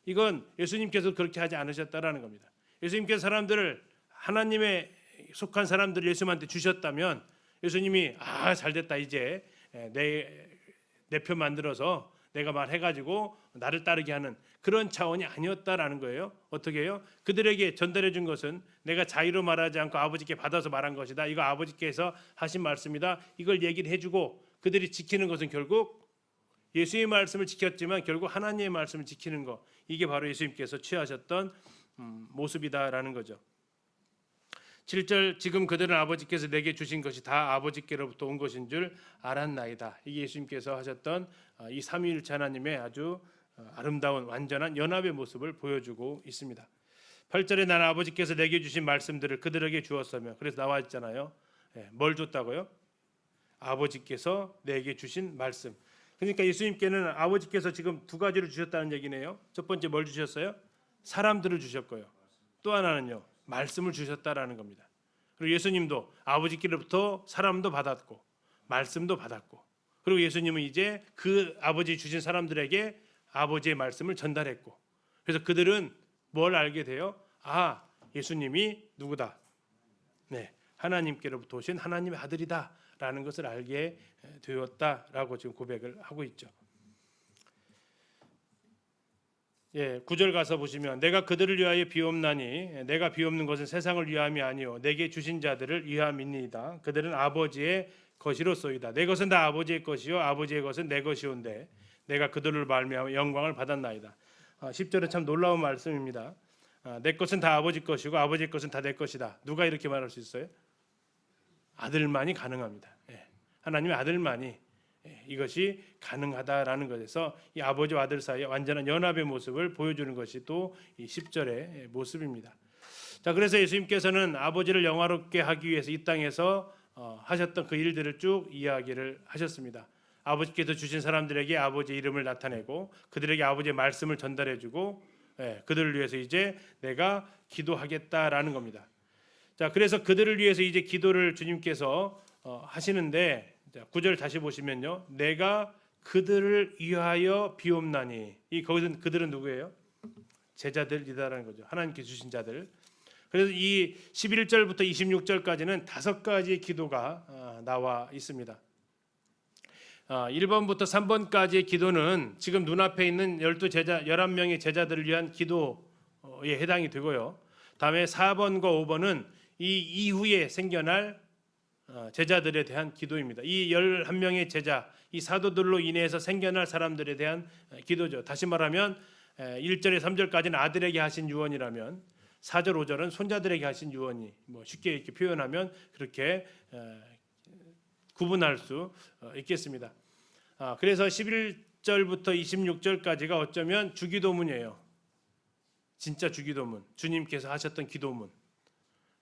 이건 예수님께서 그렇게 하지 않으셨다라는 겁니다. 예수님께서 사람들을 하나님의 속한 사람들을 예수님한테 주셨다면 예수님이 잘됐다 이제 내 편 만들어서 내가 말해가지고 나를 따르게 하는 그런 차원이 아니었다라는 거예요. 어떻게 해요? 그들에게 전달해 준 것은 내가 자의로 말하지 않고 아버지께 받아서 말한 것이다. 이거 아버지께서 하신 말씀이다. 이걸 얘기를 해주고 그들이 지키는 것은 결국 예수의 말씀을 지켰지만 결국 하나님의 말씀을 지키는 것. 이게 바로 예수님께서 취하셨던 모습이다라는 거죠. 7절 지금 그들은 아버지께서 내게 주신 것이 다 아버지께로부터 온 것인 줄 알았나이다. 이게 예수님께서 하셨던 이 삼위일체 하나님의 아주 아름다운 완전한 연합의 모습을 보여주고 있습니다. 8절에 나는 아버지께서 내게 주신 말씀들을 그들에게 주었으며 그래서 나와 있잖아요. 뭘 줬다고요? 아버지께서 내게 주신 말씀. 그러니까 예수님께는 아버지께서 지금 두 가지를 주셨다는 얘기네요. 첫 번째 뭘 주셨어요? 사람들을 주셨고요. 또 하나는요. 말씀을 주셨다라는 겁니다. 그리고 예수님도 아버지께로부터 사람도 받았고 말씀도 받았고 그리고 예수님은 이제 그 아버지 주신 사람들에게 아버지의 말씀을 전달했고 그래서 그들은 뭘 알게 돼요? 아, 예수님이 누구다? 네, 하나님께로부터 오신 하나님의 아들이다라는 것을 알게 되었다라고 지금 고백을 하고 있죠. 예, 9절 가서 보시면 내가 그들을 위하여 비옵나니 내가 비옵는 것은 세상을 위함이 아니요 내게 주신 자들을 위함이니이다. 그들은 아버지의 것이로소이다. 내 것은 다 아버지의 것이요 아버지의 것은 내 것이온데 내가 그들을 말미암아 영광을 받았나이다. 10절은 참 놀라운 말씀입니다. 내 것은 다 아버지 것이고 아버지의 것은 다 내 것이다. 누가 이렇게 말할 수 있어요? 아들만이 가능합니다. 예, 하나님의 아들만이 이것이 가능하다라는 것에서 이 아버지와 아들 사이의 완전한 연합의 모습을 보여주는 것이 또 이 10절의 모습입니다. 자, 그래서 예수님께서는 아버지를 영화롭게 하기 위해서 이 땅에서 하셨던 그 일들을 쭉 이야기를 하셨습니다. 아버지께서 주신 사람들에게 아버지의 이름을 나타내고 그들에게 아버지의 말씀을 전달해주고 그들을 위해서 이제 내가 기도하겠다라는 겁니다. 자, 그래서 그들을 위해서 이제 기도를 주님께서 하시는데 9절 다시 보시면요. 내가 그들을 위하여 비옵나니 이 거기서 그들은 누구예요? 제자들이다라는 거죠. 하나님께 주신 자들. 그래서 이 11절부터 26절까지는 5가지의 기도가 나와 있습니다. 1번부터 3번까지의 기도는 지금 눈앞에 있는 11명의 제자들을 위한 기도에 해당이 되고요. 다음에 4번과 5번은 이 이후에 생겨날 제자들에 대한 기도입니다. 이 11명의 제자, 이 사도들로 인해서 생겨날 사람들에 대한 기도죠. 다시 말하면 1절에 3절까지는 아들에게 하신 유언이라면 4절 5절은 손자들에게 하신 유언이 쉽게 이렇게 표현하면 그렇게 구분할 수 있겠습니다. 그래서 11절부터 26절까지가 어쩌면 주기도문이에요. 진짜 주기도문, 주님께서 하셨던 기도문.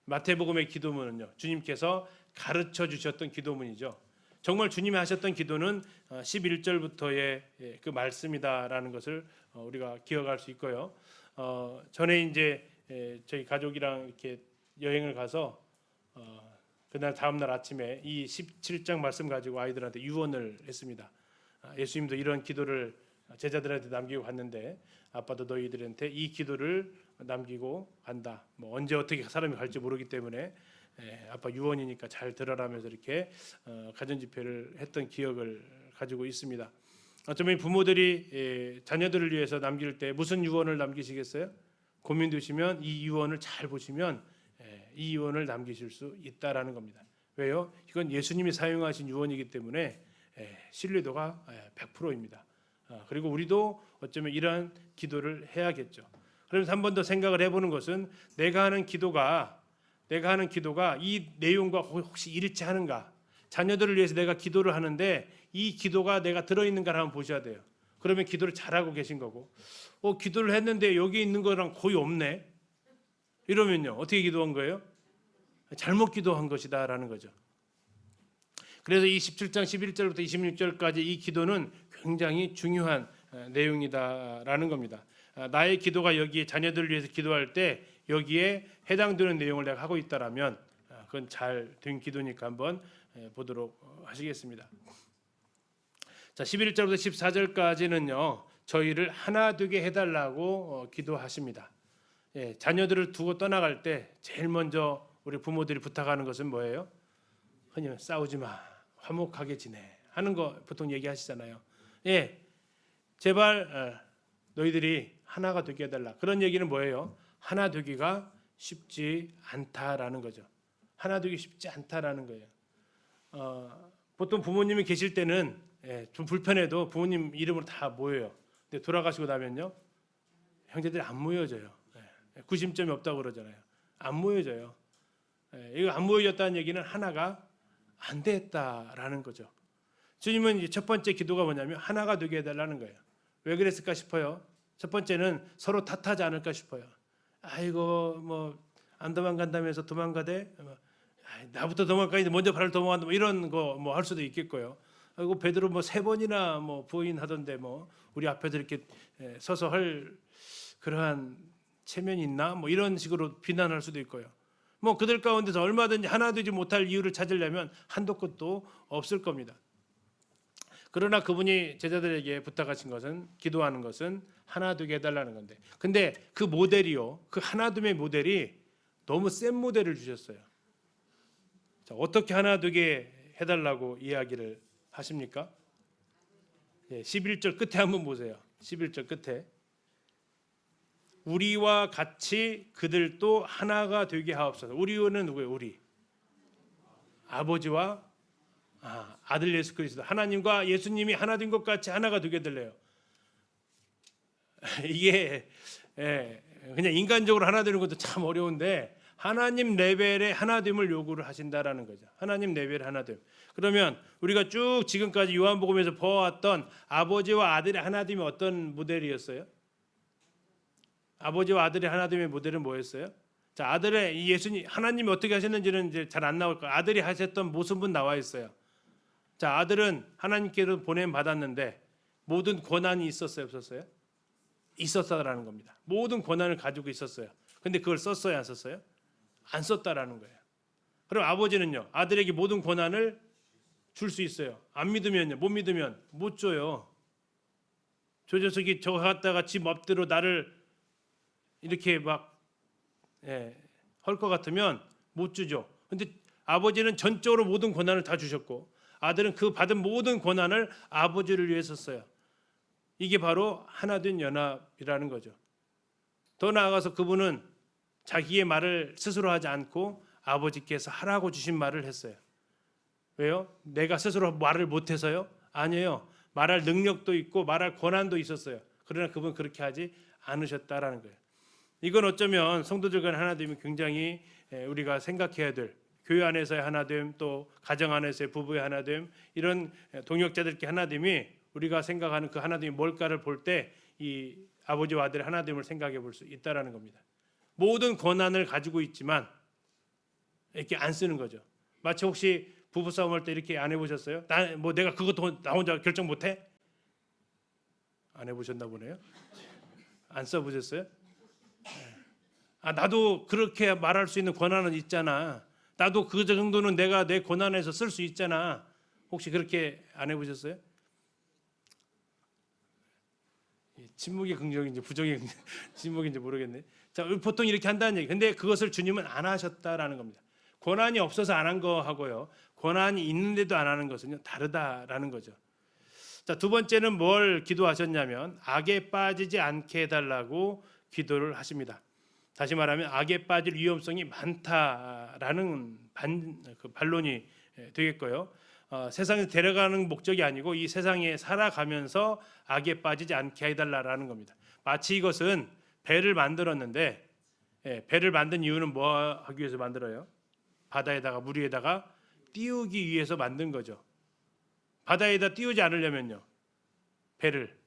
마태복음의 기도문은요, 주님께서 가르쳐 주셨던 기도문이죠. 정말 주님이 하셨던 기도는 11절부터의 그 말씀이다라는 것을 우리가 기억할 수 있고요. 전에 이제 저희 가족이랑 이렇게 여행을 가서 그날 다음 날 아침에 이 17장 말씀 가지고 아이들한테 유언을 했습니다. 예수님도 이런 기도를 제자들한테 남기고 갔는데 아빠도 너희들한테 이 기도를 남기고 간다. 언제 어떻게 사람이 갈지 모르기 때문에 아빠 유언이니까 잘 들어라면서 이렇게 가정집회를 했던 기억을 가지고 있습니다. 어쩌면 부모들이 자녀들을 위해서 남길 때 무슨 유언을 남기시겠어요? 고민되시면 이 유언을 잘 보시면 이 유언을 남기실 수 있다라는 겁니다. 왜요? 이건 예수님이 사용하신 유언이기 때문에 신뢰도가 100%입니다. 그리고 우리도 어쩌면 이러한 기도를 해야겠죠. 그러면서 한 번 더 생각을 해보는 것은 내가 하는 기도가 이 내용과 혹시 일치하는가? 자녀들을 위해서 내가 기도를 하는데 이 기도가 내가 들어있는가를 한번 보셔야 돼요. 그러면 기도를 잘하고 계신 거고 기도를 했는데 여기 있는 거랑 거의 없네. 이러면요. 어떻게 기도한 거예요? 잘못 기도한 것이다라는 거죠. 그래서 이 17장 11절부터 26절까지 이 기도는 굉장히 중요한 내용이다라는 겁니다. 나의 기도가 여기에 자녀들을 위해서 기도할 때 여기에 해당되는 내용을 내가 하고 있다라면 그건 잘 된 기도니까 한번 보도록 하시겠습니다. 자, 11절부터 14절까지는요. 저희를 하나 되게 해달라고 기도하십니다. 자녀들을 두고 떠나갈 때 제일 먼저 우리 부모들이 부탁하는 것은 뭐예요? 흔히 싸우지 마, 화목하게 지내 하는 거 보통 얘기하시잖아요. 제발 너희들이 하나가 되게 해달라. 그런 얘기는 뭐예요? 하나 되기가 쉽지 않다라는 거죠. 하나 되기 쉽지 않다라는 거예요. 보통 부모님이 계실 때는 좀 불편해도 부모님 이름으로 다 모여요. 근데 돌아가시고 나면요, 형제들이 안 모여져요. 구심점이 없다고 그러잖아요. 안 모여져요. 이거 안 모여졌다는 얘기는 하나가 안 됐다라는 거죠. 주님은 이제 첫 번째 기도가 뭐냐면 하나가 되게 해달라는 거예요. 왜 그랬을까 싶어요. 첫 번째는 서로 탓하지 않을까 싶어요. 아이고 안 도망간다면서 도망가대. 나부터 도망가는데 먼저 발을 도망간다. 이런 거 할 수도 있겠고요. 아이고 베드로 3번이나 부인하던데 우리 앞에서 이렇게 서서 할 그러한 체면이 있나? 이런 식으로 비난할 수도 있고요. 그들 가운데서 얼마든지 하나 되지 못할 이유를 찾으려면 한도 끝도 없을 겁니다. 그러나 그분이 제자들에게 부탁하신 것은 기도하는 것은 하나 되게 해달라는 건데, 근데 그 모델이요, 그 하나됨의 모델이 너무 센 모델을 주셨어요. 자, 어떻게 하나 되게 해달라고 이야기를 하십니까? 11절 끝에 한번 보세요. 11절 끝에 우리와 같이 그들도 하나가 되게 하옵소서. 우리는 누구예요? 우리 아버지와 아들 예수 그리스도, 하나님과 예수님이 하나 된 것 같이 하나가 되게 될래요. 이게 그냥 인간적으로 하나 되는 것도 참 어려운데 하나님 레벨의 하나됨을 요구를 하신다라는 거죠. 하나님 레벨의 하나됨. 그러면 우리가 쭉 지금까지 요한복음에서 보아왔던 아버지와 아들의 하나됨이 어떤 모델이었어요? 아버지와 아들의 하나됨의 모델은 뭐였어요? 자, 아들의 이 예수님 하나님이 어떻게 하셨는지는 이제 잘 안 나올 거예요. 아들이 하셨던 모습은 나와 있어요. 자, 아들은 하나님께로 보냄 받았는데 모든 권한이 있었어요, 없었어요? 있었다라는 겁니다. 모든 권한을 가지고 있었어요. 근데 그걸 썼어요, 안 썼어요? 안 썼다라는 거예요. 그럼 아버지는요, 아들에게 모든 권한을 줄 수 있어요. 안 믿으면요, 못 믿으면 못 줘요. 저 녀석이 저거 갖다가 지 멋대로 나를 이렇게 막 할 것 같으면 못 주죠. 근데 아버지는 전적으로 모든 권한을 다 주셨고 아들은 그 받은 모든 권한을 아버지를 위해 썼어요. 이게 바로 하나된 연합이라는 거죠. 더 나아가서 그분은 자기의 말을 스스로 하지 않고 아버지께서 하라고 주신 말을 했어요. 왜요? 내가 스스로 말을 못해서요? 아니에요. 말할 능력도 있고 말할 권한도 있었어요. 그러나 그분 그렇게 하지 않으셨다라는 거예요. 이건 어쩌면 성도들 간 하나됨이 굉장히 우리가 생각해야 될, 교회 안에서의 하나됨, 또 가정 안에서의 부부의 하나됨, 이런 동역자들끼리 하나됨이 우리가 생각하는 그 하나됨이 뭘까를 볼 때 이 아버지와 아들의 하나됨을 생각해 볼 수 있다라는 겁니다. 모든 권한을 가지고 있지만 이렇게 안 쓰는 거죠. 마치 혹시 부부 싸움할 때 이렇게 안 해보셨어요? 내가 그것도 나 혼자 결정 못해? 안 해보셨나 보네요. 안 써보셨어요? 나도 그렇게 말할 수 있는 권한은 있잖아. 나도 그 정도는 내가 내 권한에서 쓸 수 있잖아. 혹시 그렇게 안 해보셨어요? 침묵의 긍정인지 부정의 침묵인지 모르겠네. 자, 보통 이렇게 한다는 얘기. 근데 그것을 주님은 안 하셨다라는 겁니다. 권한이 없어서 안 한 거하고요, 권한이 있는데도 안 하는 것은요 다르다라는 거죠. 자, 두 번째는 뭘 기도하셨냐면 악에 빠지지 않게 해달라고 기도를 하십니다. 다시 말하면 악에 빠질 위험성이 많다라는 반론이 되겠고요. 세상에 데려가는 목적이 아니고 이 세상에 살아가면서 악에 빠지지 않게 해달라는 겁니다. 마치 이것은 배를 만들었는데 배를 만든 이유는 뭐 하기 위해서 만들어요? 바다에다가 물 위에다가 띄우기 위해서 만든 거죠. 바다에다 띄우지 않으려면요 배를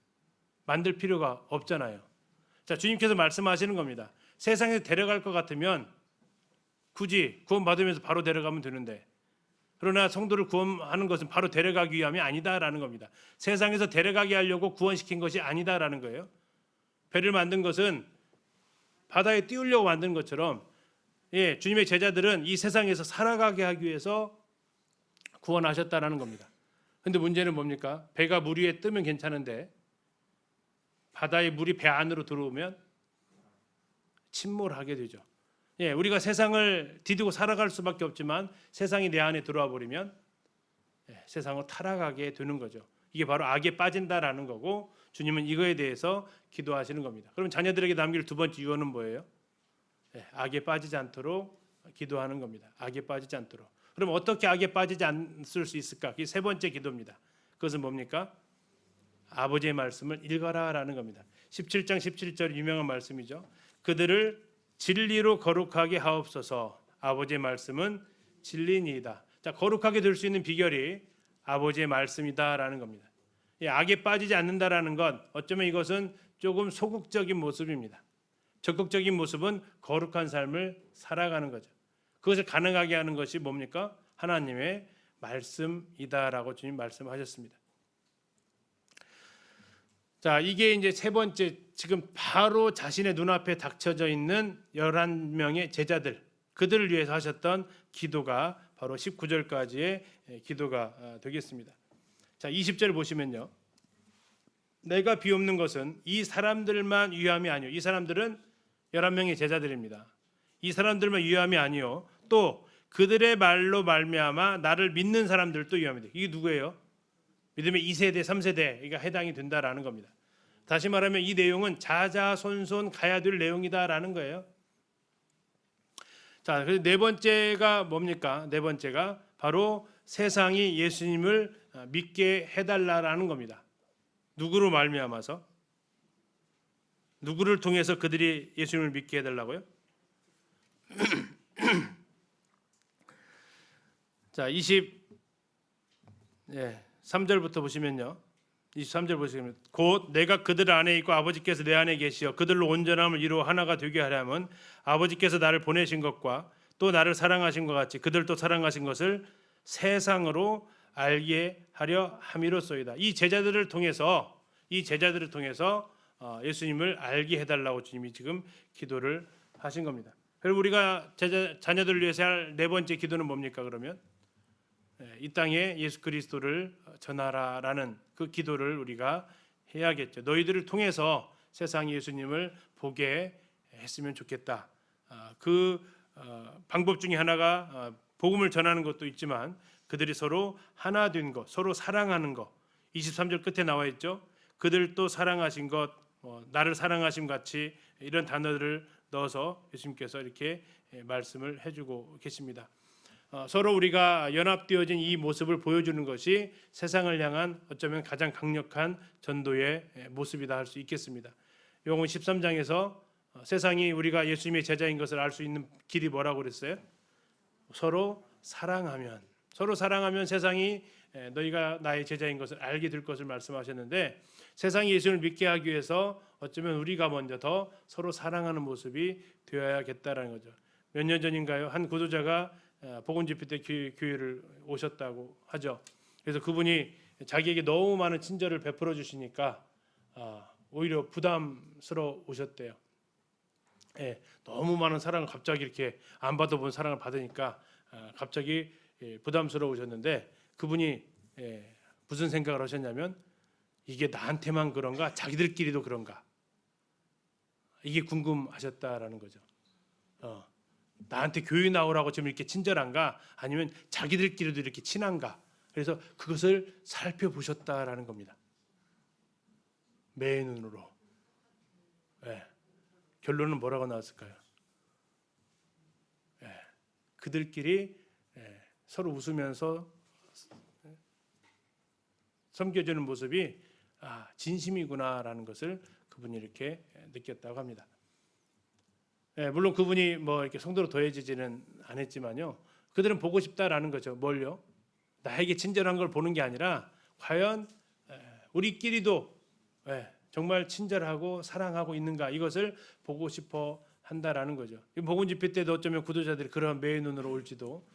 만들 필요가 없잖아요. 자, 주님께서 말씀하시는 겁니다. 세상에 데려갈 것 같으면 굳이 구원받으면서 바로 데려가면 되는데, 그러나 성도를 구원하는 것은 바로 데려가기 위함이 아니다라는 겁니다. 세상에서 데려가게 하려고 구원시킨 것이 아니다라는 거예요. 배를 만든 것은 바다에 띄우려고 만든 것처럼 주님의 제자들은 이 세상에서 살아가게 하기 위해서 구원하셨다라는 겁니다. 근데 문제는 뭡니까? 배가 물 위에 뜨면 괜찮은데 바다의 물이 배 안으로 들어오면 침몰하게 되죠. 우리가 세상을 디디고 살아갈 수밖에 없지만 세상이 내 안에 들어와 버리면 세상을 타락하게 되는 거죠. 이게 바로 악에 빠진다라는 거고 주님은 이거에 대해서 기도하시는 겁니다. 그럼 자녀들에게 남길 두 번째 유언은 뭐예요? 악에 빠지지 않도록 기도하는 겁니다. 악에 빠지지 않도록. 그럼 어떻게 악에 빠지지 않을 수 있을까? 그게 세 번째 기도입니다. 그것은 뭡니까? 아버지의 말씀을 읽어라라는 겁니다. 17장 17절 유명한 말씀이죠. 그들을 진리로 거룩하게 하옵소서. 아버지의 말씀은 진리니이다. 자, 거룩하게 될 수 있는 비결이 아버지의 말씀이다라는 겁니다. 악에 빠지지 않는다라는 건 어쩌면 이것은 조금 소극적인 모습입니다. 적극적인 모습은 거룩한 삶을 살아가는 거죠. 그것을 가능하게 하는 것이 뭡니까? 하나님의 말씀이다라고 주님 말씀하셨습니다. 자, 이게 이제 세 번째, 지금 바로 자신의 눈앞에 닥쳐져 있는 11명의 제자들, 그들을 위해서 하셨던 기도가 바로 19절까지의 기도가 되겠습니다. 자, 20절 보시면요. 내가 비옵는 것은 이 사람들만 위함이 아니요. 이 사람들은 11명의 제자들입니다. 이 사람들만 위함이 아니요. 또 그들의 말로 말미암아 나를 믿는 사람들도 위함이 돼. 이게 누구예요? 믿음의 2세대, 3세대가 해당이 된다라는 겁니다. 다시 말하면 이 내용은 자자손손 가야 될 내용이다라는 거예요. 자, 그래서 네 번째가 뭡니까? 네 번째가 바로 세상이 예수님을 믿게 해달라라는 겁니다. 누구로 말미암아서? 누구를 통해서 그들이 예수님을 믿게 해달라고요? 자, 23절부터 보시면요. 23절 보시면 곧 내가 그들 안에 있고 아버지께서 내 안에 계시어 그들로 온전함을 이루어 하나가 되게 하려면 아버지께서 나를 보내신 것과 또 나를 사랑하신 것 같이 그들도 사랑하신 것을 세상으로 알게 하려 함이로소이다. 이 제자들을 통해서 예수님을 알게 해달라고 주님이 지금 기도를 하신 겁니다. 그리고 우리가 자녀들을 위해서 할 네 번째 기도는 뭡니까? 그러면 이 땅에 예수 그리스도를 전하라라는 그 기도를 우리가 해야겠죠. 너희들을 통해서 세상이 예수님을 보게 했으면 좋겠다. 그 방법 중에 하나가 복음을 전하는 것도 있지만 그들이 서로 하나 된 것, 서로 사랑하는 것. 23절 끝에 나와 있죠. 그들도 사랑하신 것, 나를 사랑하심 같이 이런 단어들을 넣어서 예수님께서 이렇게 말씀을 해주고 계십니다. 서로 우리가 연합되어진 이 모습을 보여주는 것이 세상을 향한 어쩌면 가장 강력한 전도의 모습이다 할 수 있겠습니다. 요한복음 13장에서 세상이 우리가 예수님의 제자인 것을 알 수 있는 길이 뭐라고 그랬어요? 서로 사랑하면 세상이 너희가 나의 제자인 것을 알게 될 것을 말씀하셨는데 세상이 예수님을 믿게 하기 위해서 어쩌면 우리가 먼저 더 서로 사랑하는 모습이 되어야겠다라는 거죠. 몇 년 전인가요? 한 구도자가 복음 집회 때 교회를 오셨다고 하죠. 그래서 그분이 자기에게 너무 많은 친절을 베풀어 주시니까 오히려 부담스러워 오셨대요. 너무 많은 사랑을 갑자기 이렇게 안 받아본 사랑을 받으니까 갑자기 부담스러우셨는데 그분이 무슨 생각을 하셨냐면 이게 나한테만 그런가 자기들끼리도 그런가 이게 궁금하셨다라는 거죠. 나한테 교회 나오라고 지금 이렇게 친절한가 아니면 자기들끼리도 이렇게 친한가 그래서 그것을 살펴보셨다라는 겁니다. 매의 눈으로. 결론은 뭐라고 나왔을까요? 그들끼리 서로 웃으면서 섬겨주는 모습이 진심이구나라는 것을 그분이 이렇게 느꼈다고 합니다. 물론 그분이 뭐 이렇게 성도로 더해지지는 않았지만요. 그들은 보고 싶다라는 거죠. 뭘요? 나에게 친절한 걸 보는 게 아니라 과연 우리끼리도 정말 친절하고 사랑하고 있는가 이것을 보고 싶어 한다라는 거죠. 복음 집회 때도 어쩌면 구도자들이 그런 매의 눈으로 올지도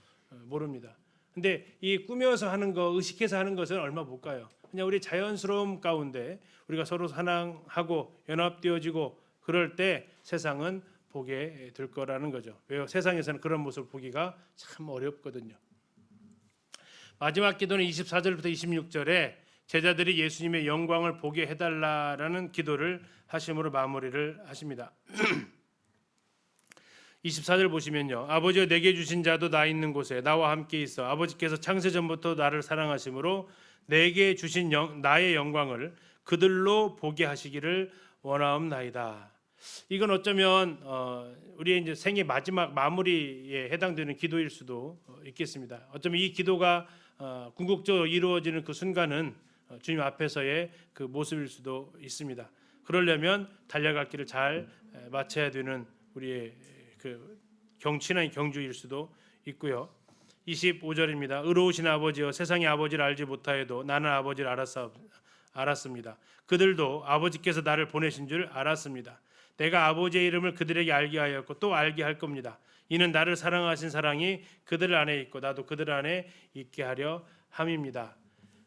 모릅니다. 근데 이 꾸며서 하는 거, 의식해서 하는 것은 얼마 못 가요. 그냥 우리 자연스러움 가운데 우리가 서로 사랑하고 연합되어지고 그럴 때 세상은 보게 될 거라는 거죠. 왜요? 세상에서는 그런 모습을 보기가 참 어렵거든요. 마지막 기도는 24절부터 26절에 제자들이 예수님의 영광을 보게 해달라라는 기도를 하심으로 마무리를 하십니다. 24절 보시면요. 아버지여 내게 주신 자도 나 있는 곳에 나와 함께 있어 아버지께서 창세전부터 나를 사랑하심으로 내게 주신 나의 영광을 그들로 보게 하시기를 원하옵나이다. 이건 어쩌면 우리의 이제 생애 마지막 마무리에 해당되는 기도일 수도 있겠습니다. 어쩌면 이 기도가 궁극적으로 이루어지는 그 순간은 주님 앞에서의 그 모습일 수도 있습니다. 그러려면 달려갈 길을 잘 마쳐야 되는 우리의 그 친한 경주일 수도 있고요. 25절입니다. 의로우신 아버지여 세상의 아버지를 알지 못하여도 나는 아버지를 알았습니다. 그들도 아버지께서 나를 보내신 줄 알았습니다. 내가 아버지의 이름을 그들에게 알게 하였고 또 알게 할 겁니다. 이는 나를 사랑하신 사랑이 그들 안에 있고 나도 그들 안에 있게 하려 함입니다.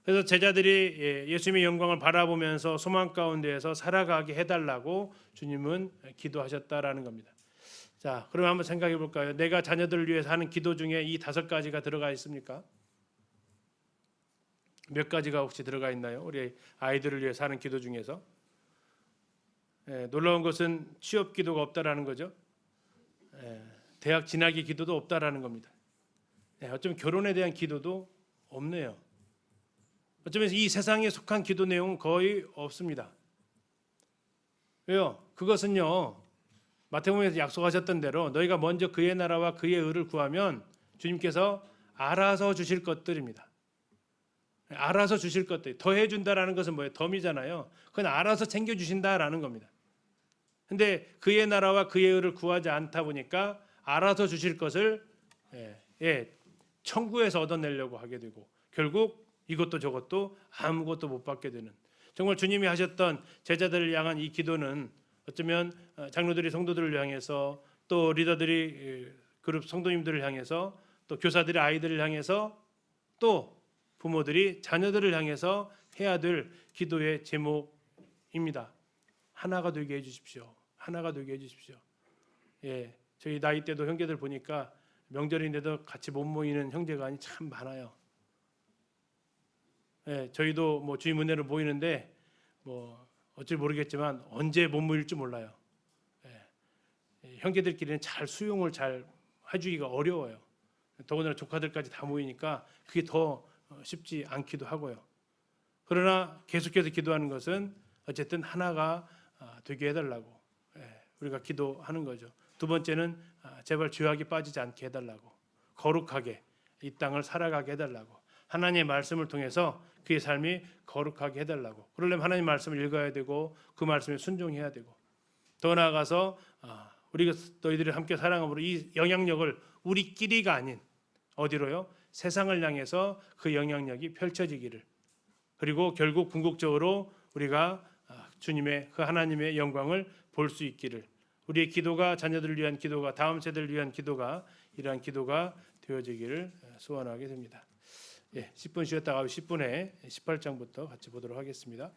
그래서 제자들이 예수님의 영광을 바라보면서 소망 가운데에서 살아가게 해달라고 주님은 기도하셨다라는 겁니다. 자, 그럼 한번 생각해 볼까요? 내가 자녀들을 위해서 하는 기도 중에 이 5가지가 들어가 있습니까? 몇 가지가 혹시 들어가 있나요? 우리 아이들을 위해 사는 기도 중에서 놀라운 것은 취업 기도가 없다라는 거죠. 대학 진학의 기도도 없다라는 겁니다. 어쩌면 결혼에 대한 기도도 없네요. 어쩌면 이 세상에 속한 기도 내용은 거의 없습니다. 왜요? 그것은요, 마태복음에서 약속하셨던 대로 너희가 먼저 그의 나라와 그의 의를 구하면 주님께서 알아서 주실 것들입니다. 알아서 주실 것들. 더해 준다라는 것은 뭐예요? 덤이잖아요. 그건 알아서 챙겨 주신다라는 겁니다. 근데 그의 나라와 그의 의를 구하지 않다 보니까 알아서 주실 것을 천국에서 얻어내려고 하게 되고 결국 이것도 저것도 아무것도 못 받게 되는, 정말 주님이 하셨던 제자들을 향한 이 기도는 어쩌면 장로들이 성도들을 향해서, 또 리더들이 그룹 성도님들을 향해서, 또 교사들이 아이들을 향해서, 또 부모들이 자녀들을 향해서 해야 될 기도의 제목입니다. 하나가 되게 해주십시오. 하나가 되게 해주십시오. 저희 나이 때도 형제들 보니까 명절인데도 같이 못 모이는 형제가 참 많아요. 저희도 뭐 주의 문회로 모이는데 뭐 어찌 모르겠지만 언제 못 모일지 몰라요. 형제들끼리는 잘 수용을 잘 해주기가 어려워요. 더군다나 조카들까지 다 모이니까 그게 더 쉽지 않기도 하고요. 그러나 계속해서 기도하는 것은 어쨌든 하나가 되게 해달라고 우리가 기도하는 거죠. 두 번째는 제발 죄악에 빠지지 않게 해달라고, 거룩하게 이 땅을 살아가게 해달라고, 하나님의 말씀을 통해서 그의 삶이 거룩하게 해달라고. 그러려면 하나님 말씀을 읽어야 되고 그 말씀에 순종해야 되고, 더 나아가서 우리가 너희들이 함께 사랑함으로 이 영향력을 우리끼리가 아닌 어디로요? 세상을 향해서 그 영향력이 펼쳐지기를, 그리고 결국 궁극적으로 우리가 주님의 그 하나님의 영광을 볼 수 있기를, 우리의 기도가 자녀들을 위한 기도가, 다음 세대를 위한 기도가 이러한 기도가 되어지기를 소원하게 됩니다. 10분 쉬었다가 10분에 18장부터 같이 보도록 하겠습니다.